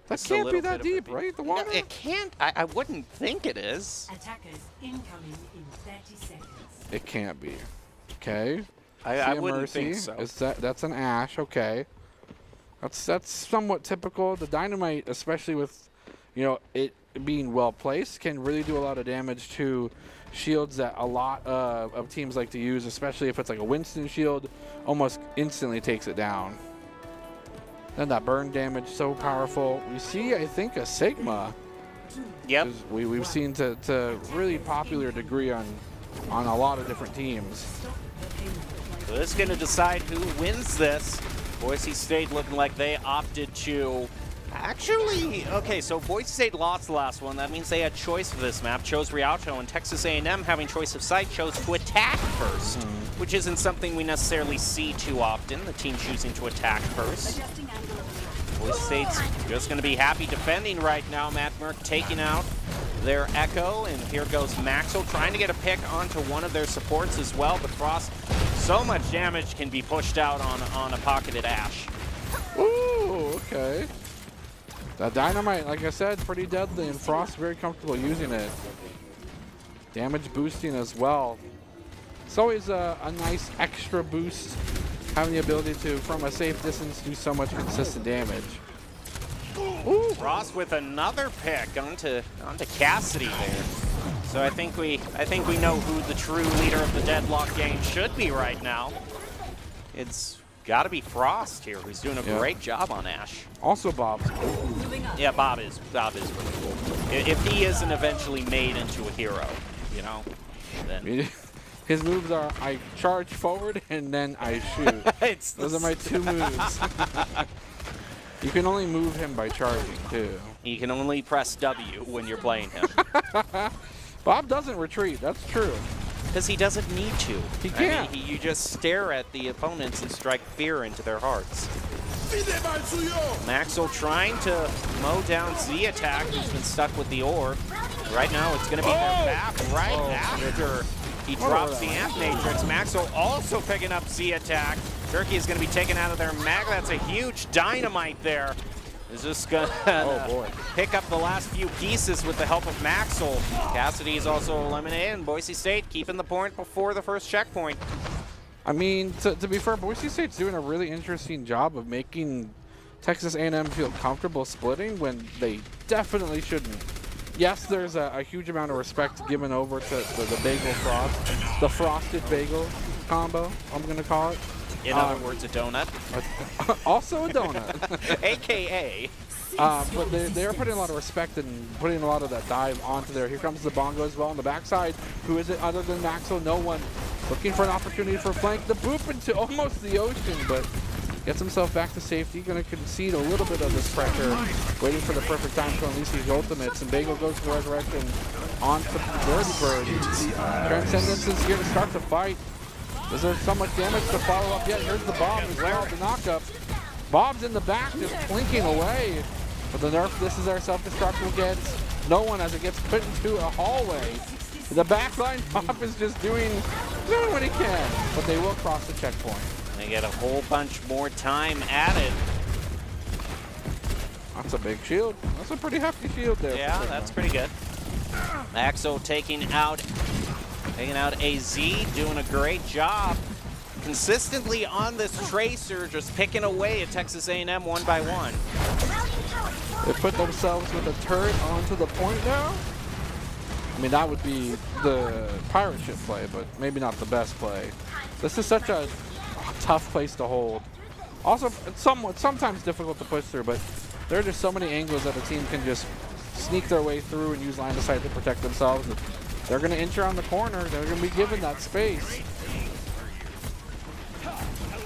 That can't be that deep, right? The water? No, it can't. I wouldn't think it is. Attackers incoming in 30 seconds. It can't be. Okay. I wouldn't Mercy. think so. That's an Ash. Okay. That's somewhat typical. The Dynamite, especially with, you know, it being well placed, can really do a lot of damage to shields that a lot of teams like to use, especially if it's like a Winston shield, almost instantly takes it down. Then that burn damage, so powerful. We see, I think, a Sigma. Yep. We've seen to really popular degree on a lot of different teams. So this is going to decide who wins this. Boise State looking like they opted to actually, okay, so Boise State lost the last one. That means they had choice for this map, chose Rialto, and Texas A&M, having choice of site, chose to attack first, which isn't something we necessarily see too often, the team choosing to attack first. Boise State's just going to be happy defending right now. Matt Merck taking out their Echo, and here goes Maxwell trying to get a pick onto one of their supports as well, but Frost, so much damage can be pushed out on a pocketed Ashe. Ooh, okay. That dynamite, like I said, pretty deadly, and Frost very comfortable using it. Damage boosting as well. It's always a nice extra boost, having the ability to, from a safe distance, do so much consistent damage. Ooh. Frost with another pick onto Cassidy there. So I think we know who the true leader of the Deadlock game should be right now. It's got to be Frost here, who's doing a great job on Ashe. Also Bob. Yeah, Bob is really cool. If he isn't eventually made into a hero, you know, then His moves are I charge forward and then I shoot. Those are my two moves. You can only move him by charging too. You can only press W when you're playing him. Bob doesn't retreat, that's true. Because he doesn't need to. He can't. I mean, you just stare at the opponents and strike fear into their hearts. Maxwell trying to mow down Z Attack, who's been stuck with the orb. Right now, it's going to be their back right after he drops the Amp Matrix. Maxwell also picking up Z Attack. Turkey is going to be taken out of their mag. That's a huge dynamite there. Is just going to pick up the last few pieces with the help of Maxwell. Cassidy is also eliminated, and Boise State keeping the point before the first checkpoint. I mean, to be fair, Boise State's doing a really interesting job of making Texas A&M feel comfortable splitting when they definitely shouldn't. Yes, there's a huge amount of respect given over to the Bagel Frost, the Frosted Bagel combo, I'm going to call it. In other words, a donut. Also a donut. AKA. But they're putting a lot of respect and putting a lot of that dive onto there. Here comes the Bongo as well on the backside. Who is it other than Maxwell? No one. Looking for an opportunity for flank. The boop into almost the ocean, but gets himself back to safety. Going to concede a little bit of this pressure. Waiting for the perfect time to unleash these ultimates. And Bagel goes to resurrection onto Dirty Bird. Transcendence is here to start the fight. Is there so much damage to follow up yet? Here's the Bob as well, the knockup. Bob's in the back, just blinking away. But the nerf, this is our self-destruct will get no one as it gets put into a hallway. The backline, Bob is just doing what he can. But they will cross the checkpoint. They get a whole bunch more time added. That's a big shield. That's a pretty hefty shield there. Yeah, that's pretty good. Maxwell taking out AZ, doing a great job consistently on this Tracer, just picking away at Texas A&M one by one. They put themselves with a turret onto the point now. I mean, that would be the pirate ship play, but maybe not the best play. This is such a tough place to hold. Also, it's sometimes difficult to push through, but there are just so many angles that a team can just sneak their way through and use line of sight to protect themselves. They're going to inch around the corner. They're going to be given that space.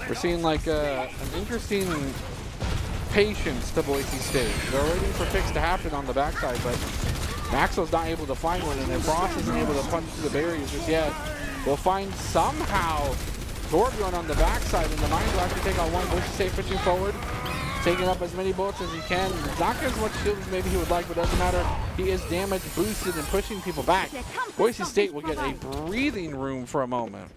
We're seeing like an interesting patience to Boise State. They're waiting for picks to happen on the backside, but Maxwell's not able to find one, and then Frost isn't able to punch through the barriers just yet. We'll find somehow Torbjorn on the backside, and the Mines will actually take on one. Boise State pushing forward, taking up as many bullets as he can. Not as much shield as maybe he would like, but doesn't matter. He is damage boosted and pushing people back. Boise State will get a breathing room for a moment.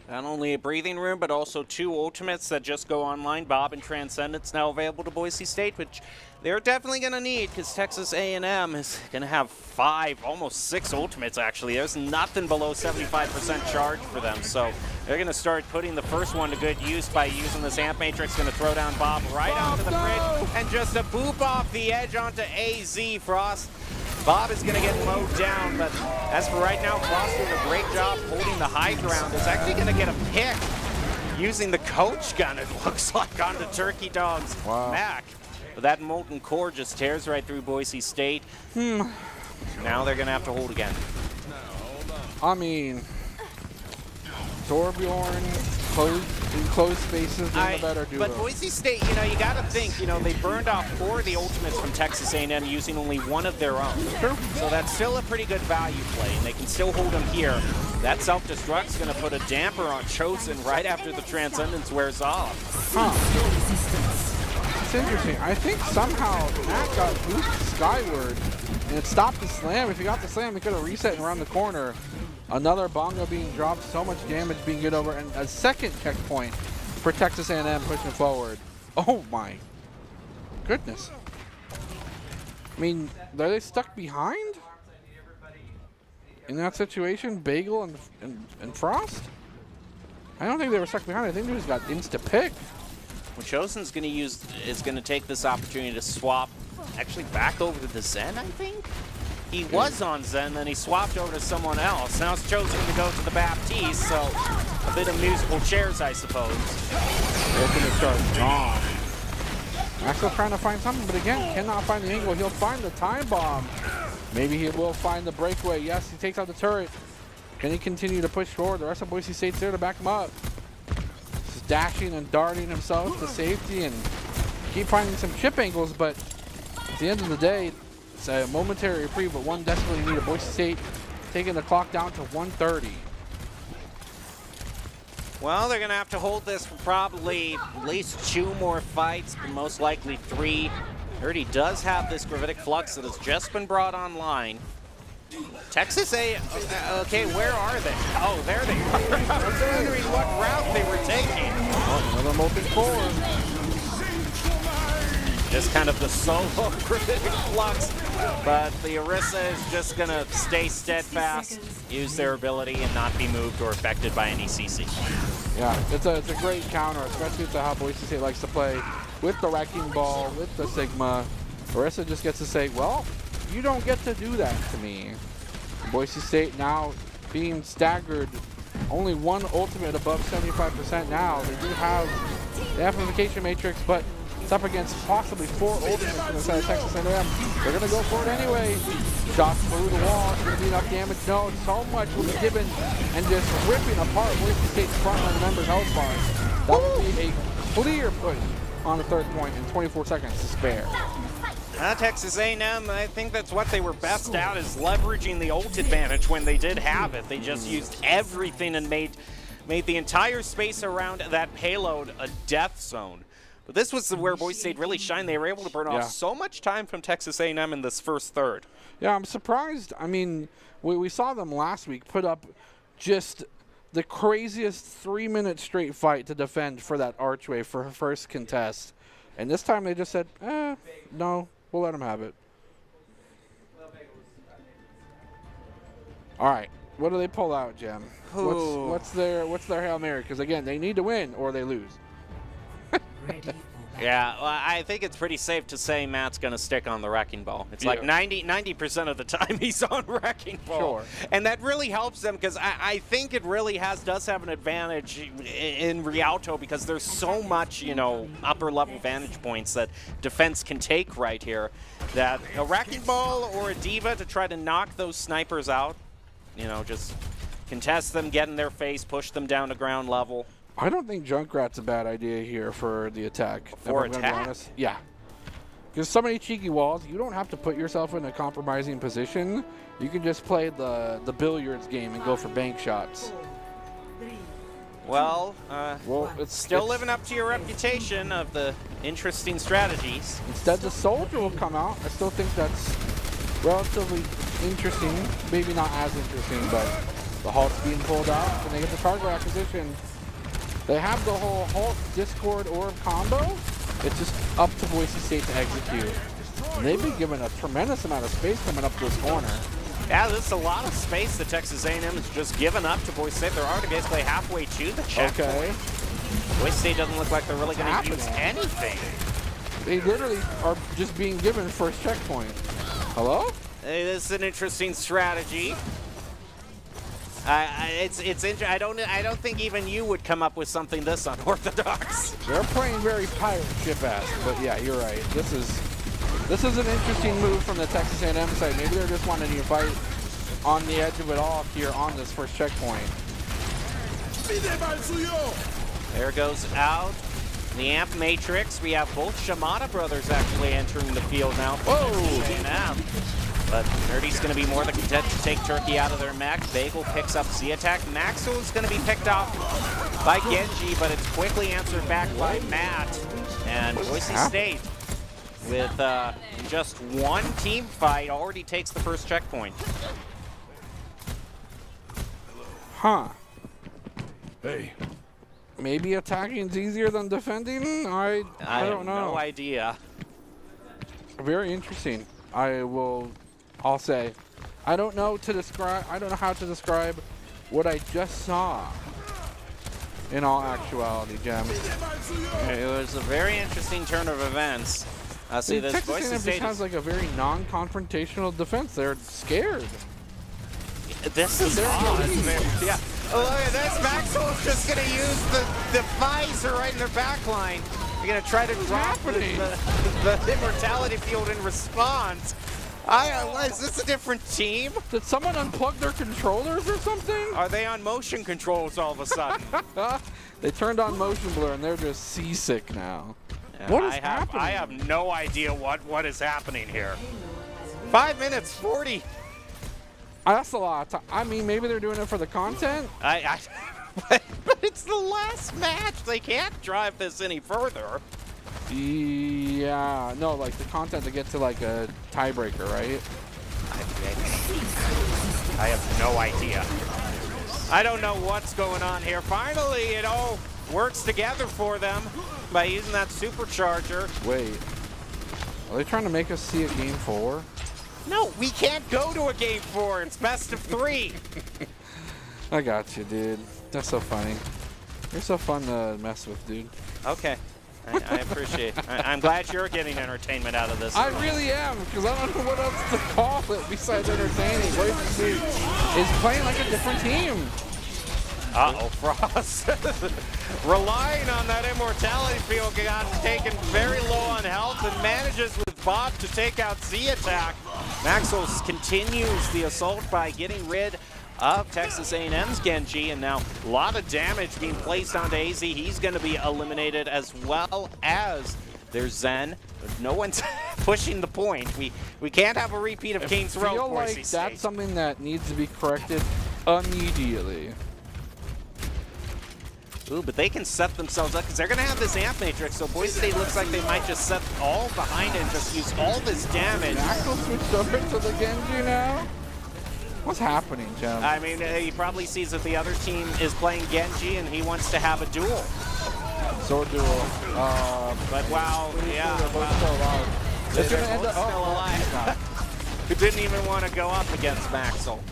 Not only a breathing room, but also two ultimates that just go online. Bob and Transcendence now available to Boise State, which they're definitely going to need because Texas A&M is going to have 5, almost 6 ultimates, actually. There's nothing below 75% charge for them, so they're going to start putting the first one to good use by using this Amp Matrix. Going to throw down Bob right onto the bridge, and just a boop off the edge onto AZ. Frost. Bob is going to get mowed down, but as for right now, Frost doing a great job holding the high ground. Is actually going to get a pick using the coach gun, it looks like, onto Turkey Dog's Mac. But that Molten Core just tears right through Boise State. Now they're going to have to hold again. I mean, Torbjorn, closed spaces, doing a better duo. But Boise State, you know, you got to think, you know, they burned off 4 of the ultimates from Texas A&M using only 1 of their own. Sure. So that's still a pretty good value play, and they can still hold them here. That self-destruct's going to put a damper on Chosen right after the Transcendence wears off. That's interesting. I think somehow Matt got boosted skyward and it stopped the slam. If he got the slam, he could have reset and around the corner. Another bongo being dropped, so much damage being good over, and a second checkpoint for Texas A&M pushing forward. Oh my goodness. I mean, are they stuck behind in that situation, Bagel and Frost? I don't think they were stuck behind. I think they just got insta-picked. Well, Chosen's going to take this opportunity to swap actually back over to the Zen, I think? He was on Zen, then he swapped over to someone else. Now it's Chosen to go to the Baptiste, so a bit of musical chairs, I suppose. Open the start gone. Maxwell trying to find something, but again, cannot find the angle. He'll find the time bomb. Maybe he will find the breakaway. Yes, he takes out the turret. Can he continue to push forward? The rest of Boise State's there to back him up. Just dashing and darting himself to safety and keep finding some chip angles, but at the end of the day, it's a momentary reprieve, but one desperately needed. Boise State taking the clock down to 1:30. Well, they're going to have to hold this for probably at least 2 more fights, but most likely 3. Already does have this gravitic flux that has just been brought online. Texas A, okay, where are they? Oh, there they are. I was wondering what route they were taking. Oh, another molten forward. Just kind of the solo gravitic flux, but the Orisa is just going to stay steadfast, use their ability, and not be moved or affected by any CC. Yeah, it's a great counter, especially to how Boise State likes to play with the wrecking ball, with the Sigma. Orisa just gets to say, well, you don't get to do that to me. Boise State now being staggered, only 1 ultimate above 75% now. They do have the amplification matrix, but it's up against possibly 4 ultimates from the side of Texas A&M. They're going to go for it anyway. Shots through the wall. It's going to be enough damage. No, so much will be given and just ripping apart Boise State's frontline members' health bars. That will be a clear push on the 3rd point in 24 seconds to spare. Texas A&M, I think that's what they were best at, is leveraging the ult advantage when they did have it. They just used everything and made the entire space around that payload a death zone. But this was where Boise State really shined. They were able to burn off so much time from Texas A&M in this first third. Yeah, I'm surprised. I mean, we saw them last week put up just the craziest 3-minute straight fight to defend for that archway for her first contest. And this time they just said, no, we'll let them have it. All right, what do they pull out, Jem? What's their Hail Mary? Because again, they need to win or they lose. Yeah, well, I think it's pretty safe to say Matt's going to stick on the wrecking ball. It's like 90% of the time he's on wrecking ball. Sure. And that really helps them because I think it really does have an advantage in Rialto because there's so much, upper level vantage points that defense can take right here that a wrecking ball or a diva to try to knock those snipers out, just contest them, get in their face, push them down to ground level. I don't think Junkrat's a bad idea here for the attack. For if I'm gonna be attack? honest. Yeah. Because so many cheeky walls, you don't have to put yourself in a compromising position. You can just play the billiards game and go for bank shots. Well, it's still living up to your reputation of the interesting strategies. Instead, the soldier will come out. I still think that's relatively interesting. Maybe not as interesting, but the Hulk's being pulled out, and they get the target acquisition. They have the whole Hulk, Discord, Orb combo. It's just up to Boise State to execute. And they've been given a tremendous amount of space coming up this corner. Yeah, there's a lot of space that Texas A&M has just given up to Boise State. They're already basically halfway to the checkpoint. Okay. Boise State doesn't look like they're really going to use anything. They literally are just being given first checkpoint. Hello? This is an interesting strategy. I don't think even you would come up with something this unorthodox. They're playing very pirate ship-esque, but yeah, you're right. This is an interesting move from the Texas A&M side. Maybe they're just wanting to fight on the edge of it all here on this first checkpoint. There goes out the Amp Matrix. We have both Shimada brothers actually entering the field now. Whoa! A&M. But Nerdy's going to be more than content to take Turkey out of their mech. Bagel picks up Z attack. Maxwell is going to be picked off by Genji, but it's quickly answered back by Matt. And Boise State, with just one team fight, already takes the first checkpoint. Huh. Hey. Maybe attacking is easier than defending? I don't know. have no idea. Very interesting. I'll say. I don't know how to describe what I just saw. In all actuality, Gem. It was a very interesting turn of events. See, this Texas Boise A&M State just has like a very non-confrontational defense. They're scared. This is odd. Yeah. Oh, look at this. Maxwell's just going to use the visor right in their back line. They're going to try to drop the immortality field in response. Is this a different team? Did someone unplug their controllers or something? Are they on motion controls all of a sudden? They turned on motion blur and they're just seasick now. Yeah, What is happening? I have no idea what is happening here. 5 minutes 40. That's a lot of time. I mean, maybe they're doing it for the content. But it's the last match. They can't drive this any further. Yeah, no, like the content to get to like a tiebreaker, right? I have no idea. I don't know what's going on here. Finally, it all works together for them by using that supercharger. Wait, are they trying to make us see a game 4? No, we can't go to a game 4. It's best of 3. I got you, dude. That's so funny. You're so fun to mess with, dude. Okay. I appreciate it. I'm glad you're getting entertainment out of this. I really am, because I don't know what else to call it besides entertaining. Boise State is playing like a different team. Uh-oh, Frost. Relying on that immortality field got taken very low on health and manages with Bob to take out Z attack. Maxwell continues the assault by getting rid of Texas A&M's Genji, and now a lot of damage being placed onto AZ. He's going to be eliminated, as well as there's Zen. No one's pushing the point. We can't have a repeat of King's Row. I feel like that's something that needs to be corrected immediately. Ooh, but they can set themselves up because they're going to have this amp matrix, so Boise State looks like they might just set all behind it and just use all this damage. Maxwell switched over to the Genji now? What's happening, Jim? I mean, he probably sees that the other team is playing Genji and he wants to have a duel. Sword duel. But wow, yeah. They're both still alive. It's They're gonna end both up still alive. Who didn't even want to go up against Maxwell.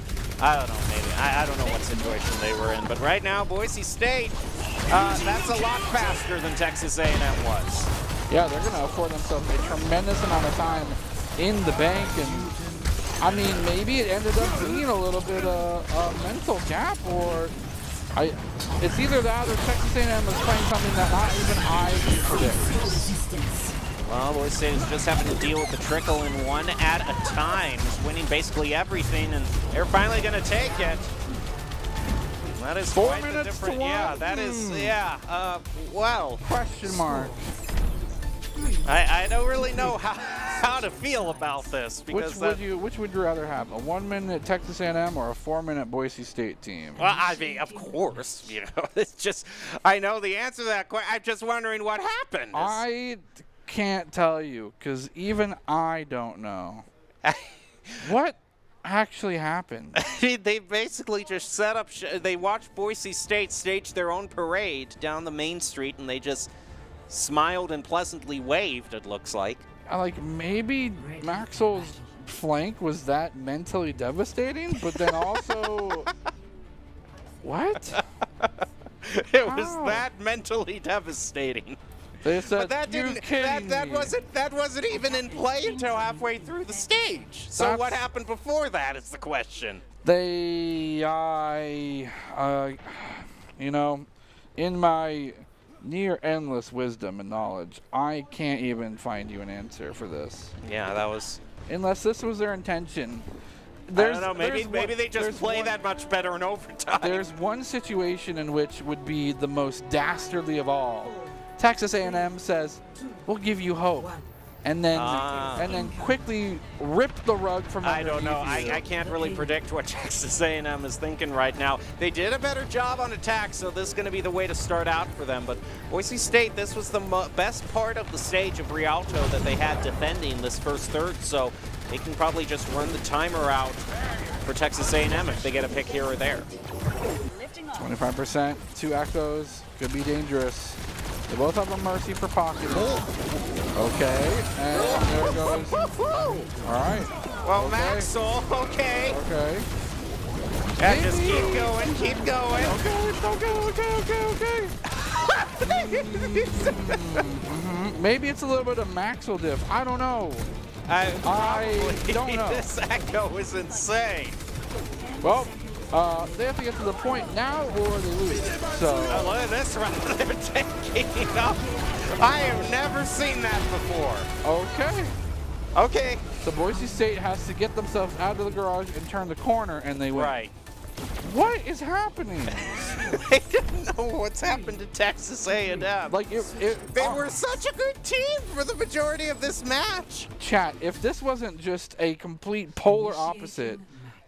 I don't know, maybe. I don't know what situation they were in. But right now, Boise State, that's a lot faster than Texas A&M was. Yeah, they're going to afford themselves a tremendous amount of time in the bank. And I mean, maybe it ended up being a little bit of a mental gap, or it's either that or Texas A&M is playing something that not even I can predict. Well, Boise State is just having to deal with the trickle in one at a time, just winning basically everything, and they're finally going to take it. That is 4 quite the minutes different. to one? Yeah, that is. Yeah. Well. Question mark. I don't really know how to feel about this, because Which would you rather have, a 1 minute Texas A&M or a 4 minute Boise State team? Well, I mean, of course, it's just, I know the answer to that question. I'm just wondering what happened. I can't tell you, because even I don't know. What actually happened? I mean, they basically just set up, they watched Boise State stage their own parade down the main street, and they just smiled and pleasantly waved, it looks like. Like, maybe Maxwell's flank was that mentally devastating, but then also... What? It was that mentally devastating. They said, But that didn't. That wasn't even in play until halfway through the stage. So what happened before that is the question. In my near endless wisdom and knowledge, I can't even find you an answer for this. Yeah, that was. Unless this was their intention. I don't know. Maybe they just play that much better in overtime. There's one situation in which would be the most dastardly of all. Texas A&M says, "We'll give you hope," and then quickly ripped the rug from I underneath don't know. you. I can't really predict what Texas A&M is thinking right now. They did a better job on attack, so this is going to be the way to start out for them. But Boise State, this was the best part of the stage of Rialto that they had defending this first third, so they can probably just run the timer out for Texas A&M if they get a pick here or there. 25%, 2 echoes, could be dangerous. They both have a mercy for pocketing. Okay, and there goes. All right. Well, okay. Maxwell, okay. Okay. Yeah, just keep going, keep going. Okay. Maybe it's a little bit of Maxwell diff. I don't know. I don't know. This echo is insane. Well, they have to get to the point now or they lose. So Look at this run. They're taking up. I have never seen that before. okay. Okay. So Boise State has to get themselves out of the garage and turn the corner, and they win. Right. What is happening? I didn't know what's happened to Texas A&M. Like They were such a good team for the majority of this match. Chat, if this wasn't just a complete polar opposite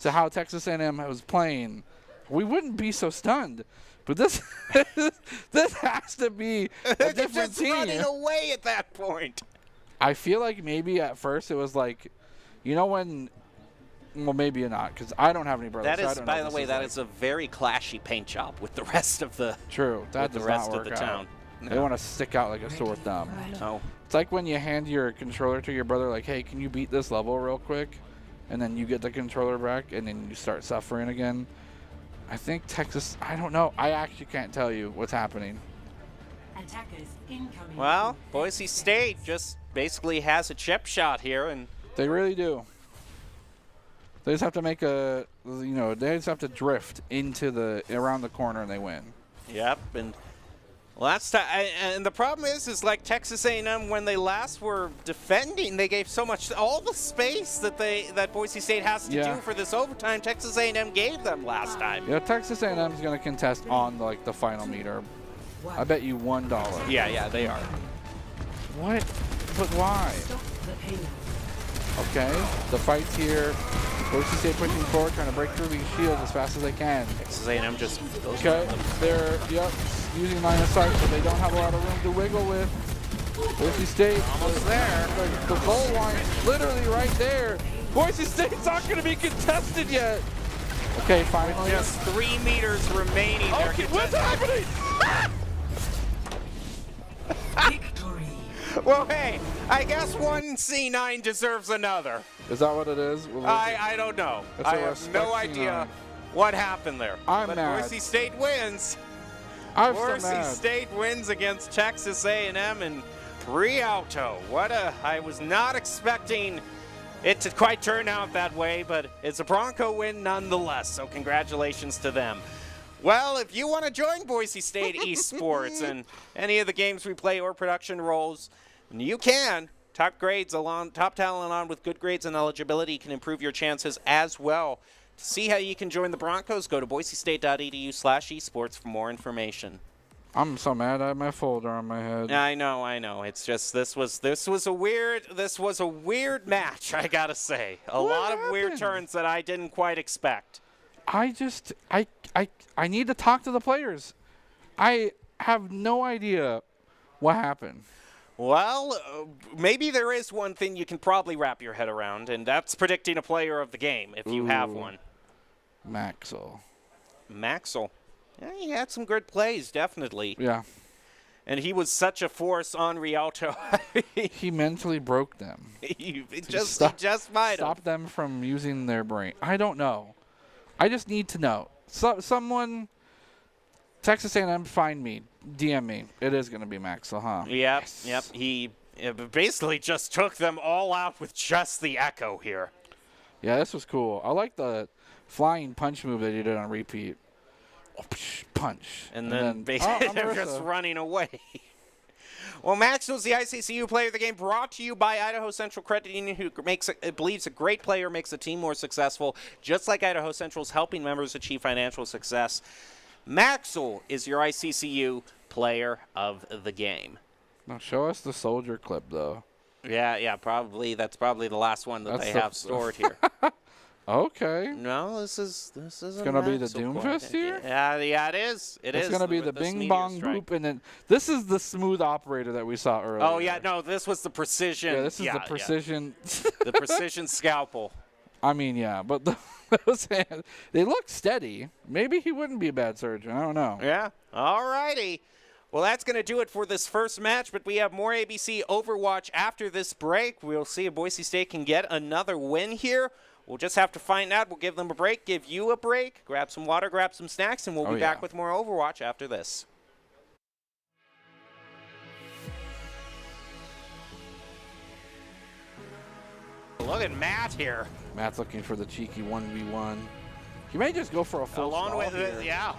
to how Texas A&M was playing, we wouldn't be so stunned. But this this has to be a They're different just team. running away at that point. I feel like maybe at first it was like, you know when, well maybe not, because I don't have any brothers. That so I is, don't know by what the this way, is that like. is a very clashy paint job with the rest of the True. That with the does rest not of work the out. town. They want to stick out like a sore thumb. No. It's like when you hand your controller to your brother, like, hey, can you beat this level real quick? And then you get the controller back, and then you start suffering again. I think Texas, I don't know. I actually can't tell you what's happening. Attackers incoming. Well, Boise State just basically has a chip shot here, and They really do. They just have to make a, they just have to drift into around the corner, and they win. yep, and last time, and the problem is like Texas A&M when they last were defending, they gave so much, all the space that Boise State has to Yeah. do for this overtime. Texas A&M gave them last time. Yeah, Texas A&M is going to contest on the final meter. I bet you $1. Yeah, they are. What? But why? Stop the payload. Okay, the fight's here. Boise State pushing forward, trying to break through these shields as fast as they can. Texas A&M just goes. Okay, they're using line of sight, so they don't have a lot of room to wiggle with. Boise State Almost there. The goal line is literally right there. Boise State's not going to be contested yet. Okay, finally. Just 3 meters remaining. They're Okay, what's contested. happening? Victory. Well, hey, I guess one C9 deserves another. Is that what it is? Well, I don't know. That's I a have respect no idea C9. what happened there. I'm but mad. Boise State wins. I'm so Boise mad. State wins against Texas A&M in Rialto. I was not expecting it to quite turn out that way, but it's a Bronco win nonetheless, so congratulations to them. Well, if you want to join Boise State Esports and any of the games we play or production roles, you can. Top talent on with good grades and eligibility can improve your chances as well. To see how you can join the Broncos, go to boisestate.edu/esports for more information. I'm so mad I have my folder on my head. I know. It's just this was a weird match, I gotta say. A lot of weird happened? turns that I didn't quite expect. I need to talk to the players. I have no idea what happened. Well, maybe there is one thing you can probably wrap your head around, and that's predicting a player of the game if you have one. Maxwell. Maxwell. Yeah, he had some good plays, definitely. Yeah. And he was such a force on Rialto. He mentally broke them. he Stop- just might have. Stop them from using their brain. I don't know. I just need to know. Someone, Texas A&M, find me. DM me. It is going to be Maxwell, huh? Yep. Yes. Yep. He basically just took them all out with just the echo here. Yeah, this was cool. I like the flying punch move that he did on repeat. Punch. And then basically they're just running away. Well, Maxwell's the ICCU player of the game, brought to you by Idaho Central Credit Union, who believes a great player makes a team more successful, just like Idaho Central's helping members achieve financial success. Maxwell is your ICCU player of the game. Now show us the soldier clip, though. Yeah, probably. That's probably the last one that they have stored here. Okay. No, this is gonna be the Doomfist here? Yeah, it is. It's going to be the bing bong boop, and then this is the smooth operator that we saw earlier. Oh yeah, no, this was the precision. Yeah, this is the precision. The precision scalpel. I mean, yeah, but those hands, they look steady. Maybe he wouldn't be a bad surgeon. I don't know. Yeah. All righty. Well, that's going to do it for this first match, but we have more ABC Overwatch after this break. We'll see if Boise State can get another win here. We'll just have to find out. We'll give them a break, give you a break, grab some water, grab some snacks, and we'll be back with more Overwatch after this. Look at Matt here. Matt's looking for the cheeky 1v1. He may just go for a full stall here. Yeah.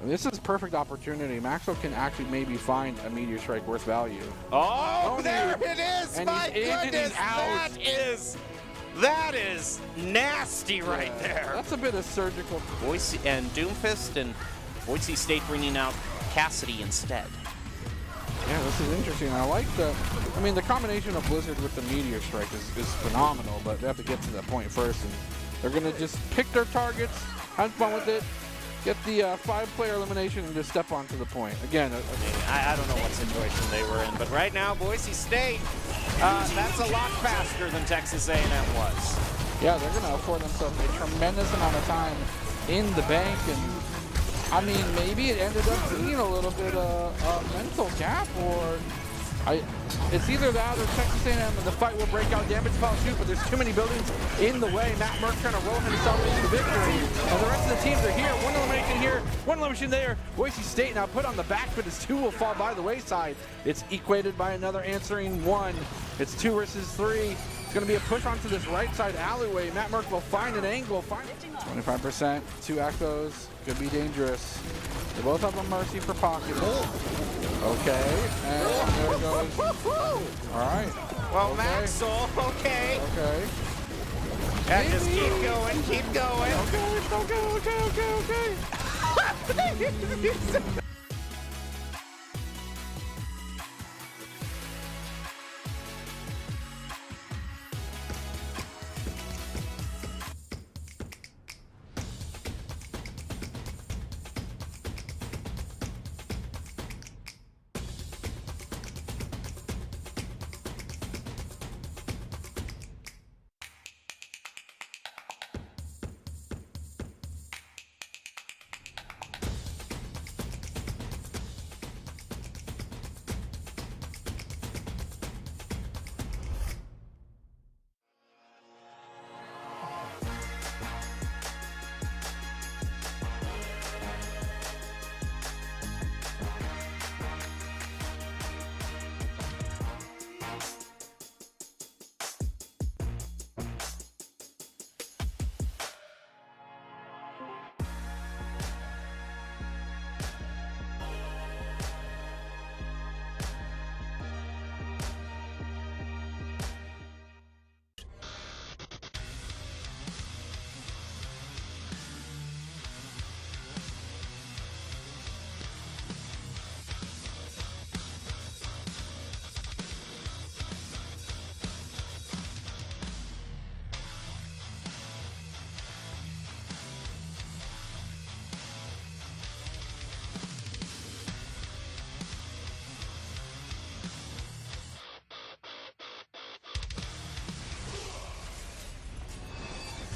This is a perfect opportunity. Maxwell can actually maybe find a Meteor Strike worth value. Oh, there it is! And My he's in and goodness, he's out. that is nasty right there. That's a bit of surgical. Boise and Doomfist and Boise State bringing out Cassidy instead. Yeah, this is interesting. I like the combination of Blizzard with the Meteor Strike is phenomenal, but they have to get to that point first, and they're going to just pick their targets, have fun with it, get the 5-player elimination, and just step onto the point. Again, I don't know what situation they were in, but right now, Boise State, that's a lot faster than Texas A&M was. Yeah, they're going to afford themselves a tremendous amount of time in the bank, and I mean, maybe it ended up being a little bit of a mental gap, or it's either that or Texas A&M, and the fight will break out. Damage foul shoot, but there's too many buildings in the way. Matt Merck trying to roll himself into victory, and the rest of the teams are here. One elimination here, one elimination there. Boise State now put on the back foot as 2 will fall by the wayside. It's equated by another answering 1. It's 2 versus 3. It's going to be a push onto this right side alleyway. Matt Merck will find an angle. 25%, 2 echoes. Could be dangerous. They both have a mercy for pocket. Okay, and there it goes. All right. Well, Maxwell, okay. Okay. And just keep going, keep going. Okay.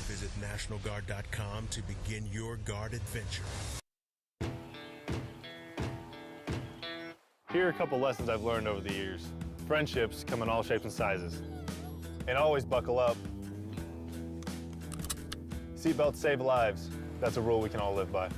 Visit NationalGuard.com to begin your guard adventure. Here are a couple lessons I've learned over the years. Friendships come in all shapes and sizes. And always buckle up. Seatbelts save lives. That's a rule we can all live by.